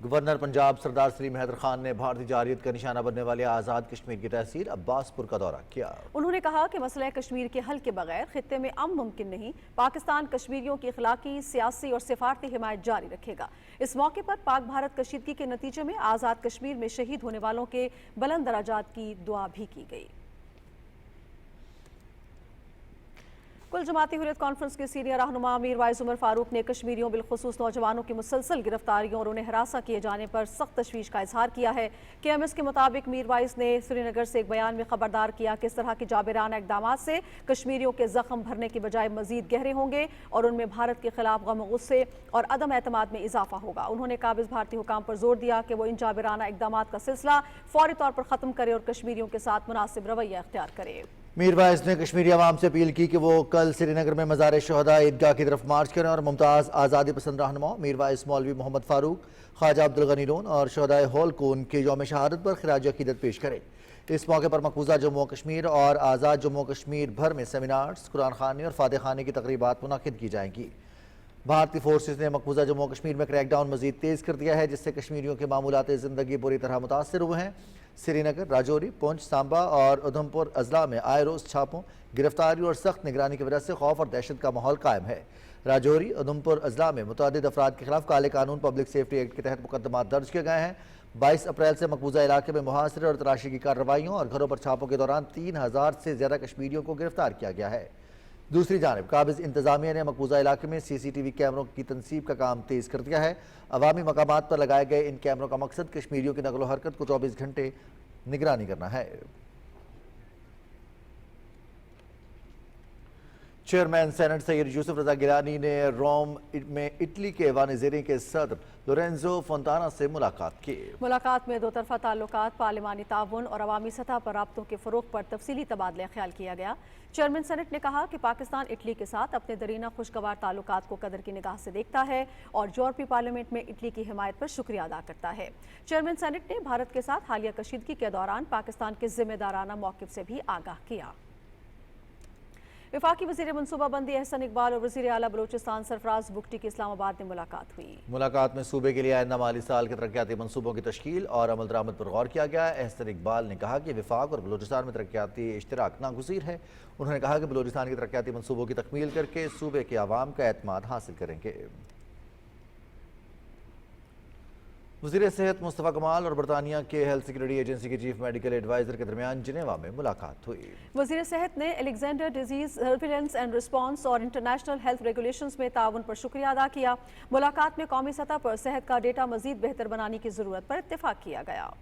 गवर्नर पंजाब सरदार सलीम हैदर खान ने भारतीय जारियत का निशाना बनने वाले आज़ाद कश्मीर की तहसील अब्बासपुर का दौरा किया। उन्होंने कहा कि मसला कश्मीर के हल के बगैर खित्ते में अमन मुमकिन नहीं। पाकिस्तान कश्मीरियों की इखलाकी, सियासी और सिफारती हिमायत जारी रखेगा। इस मौके पर पाक भारत कशीदगी के नतीजे में आज़ाद कश्मीर में शहीद होने वालों के बुलंद दराजात की दुआ भी की गई। कुल जमाती हुर्रियत कॉन्फ्रेंस के सीनियर रहनुमा मीरवाइज उमर फारूक ने कश्मीरियों बिलखुसूस नौजवानों की मुसलसल गिरफ्तारियों और उन्हें हरासा किए जाने पर सख्त तशवीश का इजहार किया है। KMS के मुताबिक मीरवाइज ने श्रीनगर से एक बयान में खबरदार किया कि इस तरह के जाबिराना इकदाम से कश्मीरियों के जख्म भरने के बजाय मजीद गहरे होंगे और उनमें भारत के खिलाफ गम गुस्से और अदम एतमाद में इजाफा होगा। उन्होंने काबिज भारतीय हुकाम पर जोर दिया कि वो इन जाबिराना इकदाम का सिलसिला फौरी तौर पर खत्म करे और कश्मीरियों के साथ मुनासिब रवैया अख्तियार करे। मीरवाइज ने कश्मीरी अवाम से अपील की कि वो कल श्रीनगर में मज़ार शहदा ईदगाह की तरफ मार्च करें और मुमताज़ आज़ादी पसंद रहनुमा मीरवाइज मौलवी मोहम्मद फारूक, ख्वाजा अब्दुल गनी लोन और शहदाए हॉल को उनके यौम शहादत पर खिराज अकीदत पेश करें। इस मौके पर मकबूजा जम्मू कश्मीर और आज़ाद जम्मू कश्मीर भर में सेमिनार्स, कुरान खानी और फातह खानी की तकरीबात मुनाकिद की जाएंगी। भारतीय फोर्सेज ने मकबूजा जम्मू कश्मीर में क्रैकडाउन मजीद तेज़ कर दिया है, जिससे कश्मीरियों के मामूलात ज़िंदगी बुरी तरह मुतासर हुए हैं। श्रीनगर, राजौरी, पुंछ, सांबा और उधमपुर अजला में आए रोज़ छापों, गिरफ्तारी और सख्त निगरानी की वजह से खौफ और दहशत का माहौल कायम है। राजौरी, उधमपुर अजला में मुतअद्दिद अफराद के खिलाफ काले कानून पब्लिक सेफ्टी एक्ट के तहत मुकदमा दर्ज किए गए हैं। 22 अप्रैल से मकबूजा इलाके में मुहासरे और तलाशी की कार्रवाइयों और घरों पर छापों के दौरान 3000 से ज़्यादा कश्मीरियों को गिरफ्तार किया गया है। दूसरी जानब काबिज इंतजामिया ने मकबूजा इलाके में CCTV कैमरों की तनसीब का काम तेज़ कर दिया है। अवामी मकामात पर लगाए गए इन कैमरों का मकसद कश्मीरियों की नकलो हरकत को 24 घंटे निगरानी करना है। चेयरमैन सेनेट सैयद यूसुफ रजा गिलानी ने रोम में इटली के वानिजेरी के सदर लोरेंजो फोंटाना से मुलाकात की।
मुलाकात में दो तरफा ताल्लुकात, पार्लिमानी ताउन और अवामी सतह पर राब्तों के फ़रोग़ पर तफसीली तबादला ख्याल किया गया। चेयरमैन सेनेट ने कहा कि पाकिस्तान इटली के साथ अपने दरीना खुशगवार ताल्लुकात को कदर की निगाह से देखता है और यूरोपीय पार्लियामेंट में इटली की हिमायत पर शुक्रिया अदा करता है। चेयरमैन सेनेट ने भारत के साथ हालिया कशीदगी के दौरान पाकिस्तान के जिम्मेदाराना मौक़िफ़ से भी आगाह किया। वफाकी वज़ीर मनसूबाबंदी एहसन इकबाल और वज़ीर आला बलूचिस्तान सरफराज बुगटी की इस्लामाबाद में मुलाकात हुई। मुलाकात में सूबे के लिए आइंदा माली साल के तरक्याती मनसूबों की तश्कील और अमल दरामद पर गौर किया गया। एहसन इकबाल ने कहा कि वफाक और बलूचिस्तान में तरक्याती इश्तराक नागुज़ीर है। उन्होंने कहा कि बलूचिस्तान के तरक्याती मनसूबों की तकमील करके सूबे के अवाम का एतमाद हासिल करेंगे। वज़ीर सेहत मुस्तफ़ा कमाल और बरतानिया के हेल्थ सिक्योरिटी एजेंसी के चीफ मेडिकल एडवाइज़र के दरमियान जिनेवा में मुलाकात हुई। वज़ीर सेहत ने Alexander disease surveillance and response और इंटरनेशनल हेल्थ रेगुलेशंस में ताउन पर शुक्रिया अदा किया। मुलाकात में कौमी सतह पर सेहत का डेटा मज़ीद बेहतर बनाने की ज़रूरत पर इत्तेफाक किया गया।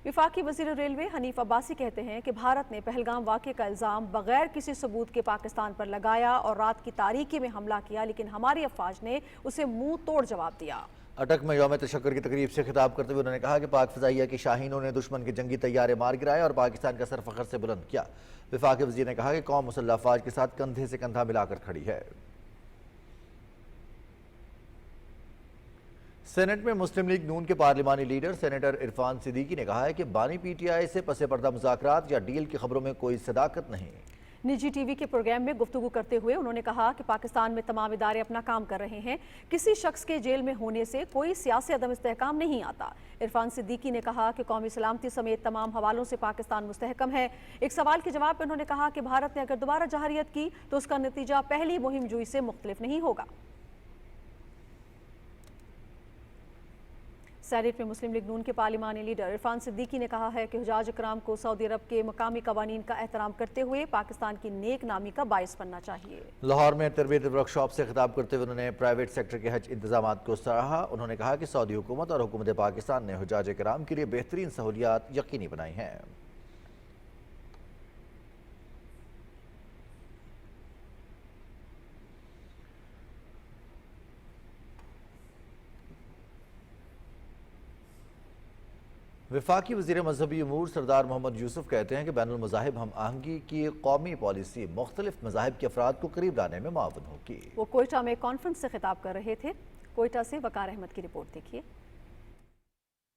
वफाकी वज़ीर रेलवे हनीफ अब्बासी कहते हैं कि भारत ने पहलगाम वाक़े का इल्ज़ाम बगैर किसी सबूत के पाकिस्तान पर लगाया और रात की तारीकी में हमला किया, लेकिन हमारी अफवाज ने उसे मुंह तोड़ जवाब दिया। अटक में यौम तशक्कुर की तकरीब से खिताब करते हुए उन्होंने कहा कि पाक फ़ज़ाइया की शाहीनों ने दुश्मन के जंगी तैयारे मार गिराए और पाकिस्तान का सर फ़ख्र से बुलंद किया। वफाकी वज़ीर ने कहा कि कौम मुसल्लह अफ़वाज के साथ कंधे से कंधा मिलाकर खड़ी है। सेनेट में मुस्लिम लीग नून के पार्लिमानी लीडर सेनेटर इरफान सिद्दीकी ने कहा है कि बानी पीटीआई से पसे पर्दा मुज़ाकरात या डील की खबरों में कोई सदाकत नहीं। निजी टीवी के प्रोग्राम में गुफ्तगू करते हुए उन्होंने कहा कि पाकिस्तान में तमाम इदारे अपना काम कर रहे हैं, किसी शख्स के जेल में होने से कोई सियासी अदम इस्तेहकाम नहीं आता। इरफान सिद्दीकी ने कहा कि कौमी सलामती समेत तमाम हवालों से पाकिस्तान मुस्तहकम है। एक सवाल के जवाब में उन्होंने कहा कि भारत ने अगर दोबारा जहारियत की तो उसका नतीजा पहली मुहिम जुई से मुख्तलिफ नहीं होगा। सेनेट में मुस्लिम लीग नून के पार्लिमानी लीडर इरफान सिद्दीकी ने कहा है कि हुजाज इकराम को सऊदी अरब के मकामी कवानीन का एहतराम करते हुए पाकिस्तान की नेक नामी का बाइस बनना चाहिए। लाहौर में तरबियत वर्कशॉप से खिताब करते हुए उन्होंने प्राइवेट सेक्टर के हज इंतजामात को सराहा। उन्होंने कहा कि सऊदी हुकूमत और हुकूमत पाकिस्तान ने हुजाज इकराम के लिए बेहतरीन सहूलियात यकीनी बनाई हैं। वफाकी वज़ीर मजहबी अमूर सरदार मोहम्मद यूसुफ कहते हैं कि बैनुल मज़ाहिब हम आहंगी की कौमी पॉलिसी मुख्तलिफ मज़ाहिब के अफराद को करीब लाने में मुआवन होगी। वो कोयटा में कॉन्फ्रेंस से खिताब कर रहे थे। कोयटा से वकार अहमद की रिपोर्ट देखिए।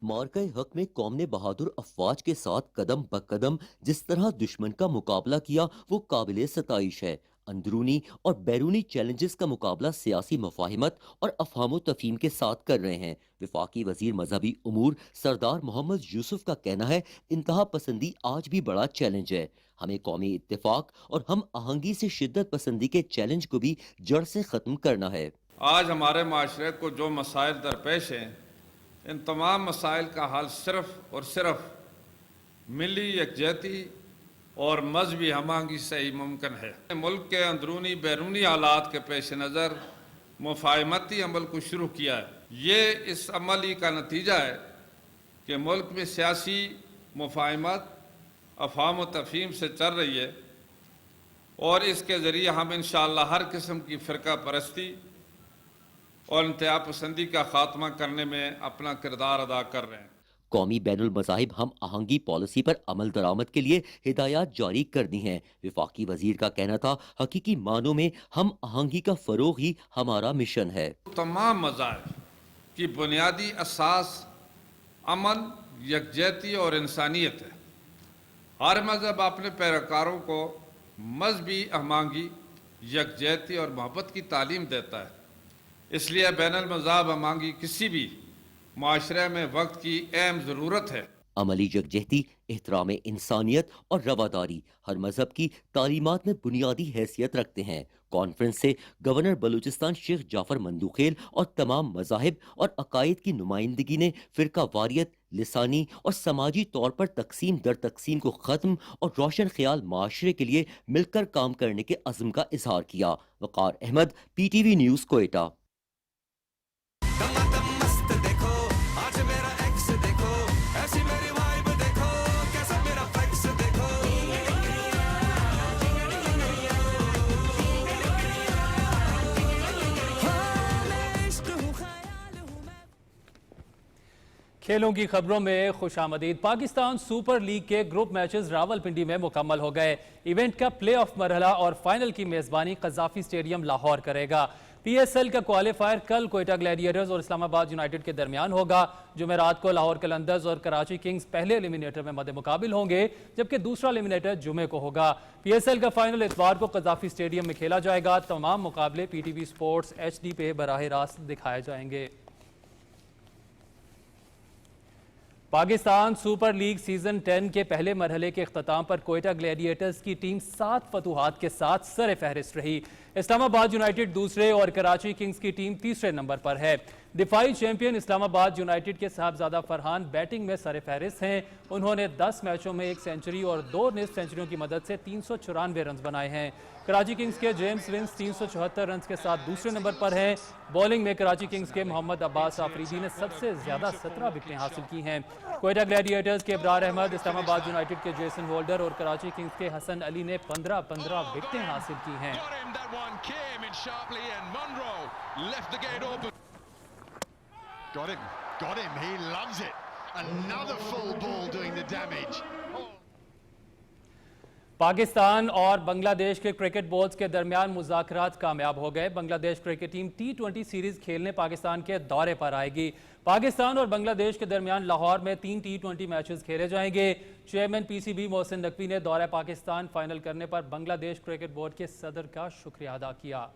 मार्का हक में कौम ने बहादुर अफवाज के साथ कदम ब कदम जिस तरह दुश्मन का मुकाबला किया वो काबिल सताइश है। अंदरूनी और बैरूनी चैलेंजेस का मुकाबला सियासी मुफाहिमत और अफहाम तफहीम के साथ कर रहे हैं। वफाकी वजीर मजहबी उमूर सरदार मोहम्मद यूसुफ का कहना है इंतहा पसंदी आज भी बड़ा चैलेंज है। हमें कौमी इत्तेफाक और हम आहंगी से शिद्दत पसंदी के चैलेंज को भी जड़ से ख़त्म करना है।
आज हमारे माशरे को जो मसाइल दरपेश हैं, इन तमाम मसाइल का हल सिर्फ और सिर्फ मिली यकजहती और मजहबी हमांगी से ही मुमकिन है। मुल्क के अंदरूनी बैरूनी हालात के पेश नज़र मुफाहमती अमल को शुरू किया है। ये इस अमल का नतीजा है कि मुल्क में सियासी मुफाहमत अफहाम व तफहीम से चल रही है और इसके ज़रिए हम इंशाअल्लाह हर किस्म की फ़िरका परस्ती और इंतहा पसंदी का खात्मा करने में अपना किरदार अदा कर रहे हैं।
कौमी बैनुल मज़ाहिब हम आहंगी पॉलिसी पर अमल दरामद के लिए हिदायत जारी कर दी हैं। वफाकी वजीर का कहना था हकीकी मानों में हम आहंगी का फ़रोग़ ही हमारा मिशन है।
तमाम मज़ाहिब की बुनियादी असास अमन, यकजहती और इंसानियत है। हर मज़हब अपने पैरोकारों को मजहबी हमांगी, यकजहती और मोहब्बत की तालीम देता है। इसलिए बैनुल मज़ाहिब हमांगी किसी भी माशरे में वक्त की अहम ज़रूरत है।
अमली यकजहती, एहतराम इंसानियत और रवादारी हर मजहब की तालीमात में बुनियादी हैसियत रखते हैं। कॉन्फ्रेंस से गवर्नर बलूचिस्तान शेख जाफर मंदूखेल और तमाम मज़ाहिब और अकायद की नुमाइंदगी ने फ़िरका वारियत, लिसानी और समाजी तौर पर तकसीम दर तकसीम को ख़त्म और रोशन ख्याल माशरे के लिए मिलकर काम करने के अज़्म का इजहार किया। वकार अहमद, PTV न्यूज़, कोयटा।
खेलों की खबरों में खुशामदीद। पाकिस्तान सुपर लीग के ग्रुप मैचेस रावलपिंडी में मुकम्मल हो गए। इवेंट का प्ले ऑफ मरहला और फाइनल की मेजबानी कज़ाफी स्टेडियम लाहौर करेगा। PSL का क्वालिफायर कल कोयटा ग्लैडिएटर्स और इस्लामाबाद यूनाइटेड के दरमियान होगा। जुमेरात को लाहौर कलंदर्स और कराची किंग्स पहले एलिमिनेटर में मद्दे मुकाबिल होंगे, जबकि दूसरा एलिमिनेटर जुमे को होगा। PSL का फाइनल इतवार को कज़ाफी स्टेडियम में खेला जाएगा। तमाम मुकाबले PTV स्पोर्ट्स HD पे बराह रास्त दिखाए जाएंगे। पाकिस्तान सुपर लीग सीजन 10 के पहले मरहले के इख्तिताम पर कोयटा ग्लैडिएटर्स की टीम 7 फतूहात के साथ सर फहरिस्त रही। इस्लामाबाद यूनाइटेड दूसरे और कराची किंग्स की टीम तीसरे नंबर पर है। दिफाई चैंपियन इस्लामाबाद यूनाइटेड के साहबजादा फरहान बैटिंग में सर फहरिस्त हैं। उन्होंने 10 मैचों में 1 सेंचुरी और 2 निस्फ सेंचुरियों की मदद से 394 रन बनाए हैं। कराची किंग्स के जेम्स विंस 374 रन के साथ दूसरे नंबर पर हैं। बॉलिंग में कराची किंग्स के मोहम्मद अब्बास आफरीदी ने सबसे ज्यादा 17 विकेटें हासिल की हैं। कोयटा ग्लैडिएटर्स के इब्रार अहमद, इस्लामाबाद यूनाइटेड के जेसन वोल्डर और कराची किंग्स के हसन अली ने 15-15 विकेटें हासिल की हैं।
Got him, he loves it. Another full ball doing the damage.
Pakistan और बांग्लादेश के क्रिकेट बोर्ड्स के दरमियान मुज़ाकरात कामयाब हो गए। Bangladesh cricket team T20 series खेलने पाकिस्तान के दौरे पर आएगी। पाकिस्तान और बांग्लादेश के दरमियान लाहौर में 3 T20 मैचेस खेले जाएंगे। चेयरमैन PCB मोहसिन नकवी ने दौरा पाकिस्तान फाइनल करने पर बांग्लादेश क्रिकेट बोर्ड के सदर का शुक्रिया अदा किया।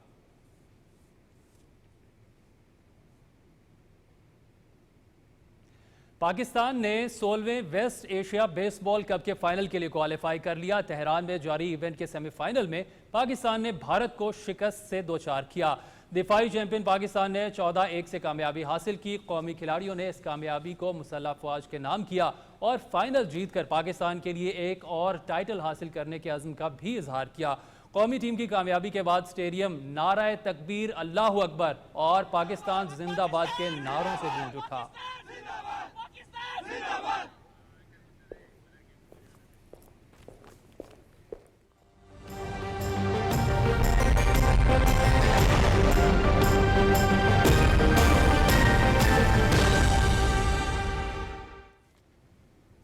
पाकिस्तान ने 16वें वेस्ट एशिया बेसबॉल कप के फाइनल के लिए क्वालिफाई कर लिया। तेहरान में जारी इवेंट के सेमीफाइनल में पाकिस्तान ने भारत को शिकस्त से 2-4 किया। दिफाई चैंपियन पाकिस्तान ने 14-1 से कामयाबी हासिल की। कौमी खिलाड़ियों ने इस कामयाबी को मुसल्लह अफवाज के नाम किया और फाइनल जीतकर पाकिस्तान के लिए एक और टाइटल हासिल करने के अज़्म का भी इजहार किया। कौमी टीम की कामयाबी के बाद स्टेडियम नाराए तकबीर, अल्लाहु अकबर और पाकिस्तान जिंदाबाद के नारों से गूंज उठा।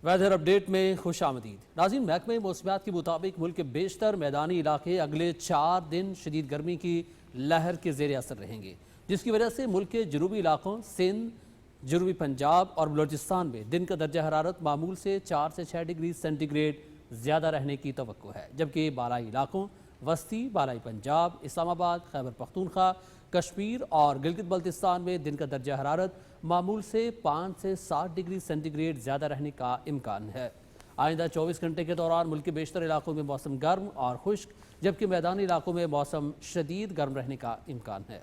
वेदर अपडेट में खुश आमदीद। नाज़रीन, महकमे मौसमियात के मुताबिक मुल्क के बेशतर मैदानी इलाके अगले 4 दिन शदीद गर्मी की लहर के ज़ेर असर रहेंगे, जिसकी वजह से मुल्क के जनूबी इलाकों सिंध, जनूबी पंजाब और बलोचिस्तान में दिन का दर्जा हरारत मामूल से 4 से 6 डिग्री सेंटीग्रेड ज़्यादा रहने की तवक्को है, जबकि बालाई इलाकों वस्ती, बालाई पंजाब, इस्लामाबाद, खैबर पख्तूनख्वा, कश्मीर और गिलगित बल्तिस्तान में दिन का दर्जा हरारत मामूल से 5 से 7 डिग्री सेंटीग्रेड ज़्यादा रहने का इम्कान है। आइंदा 24 घंटे के दौरान मुल्क के बेशतर इलाकों में मौसम गर्म और खुश्क, जबकि मैदानी इलाकों में मौसम शदीद गर्म रहने का इम्कान है।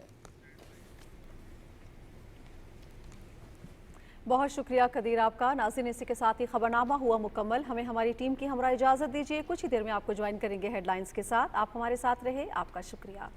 बहुत शुक्रिया कदीर आपका। नाज़रीन, इसी के साथ ही खबरनामा हुआ मुकम्मल। हमें हमारी टीम की हमरा इजाज़त दीजिए। कुछ ही देर में आपको ज्वाइन करेंगे हेडलाइंस के साथ। आप हमारे साथ रहे, आपका शुक्रिया।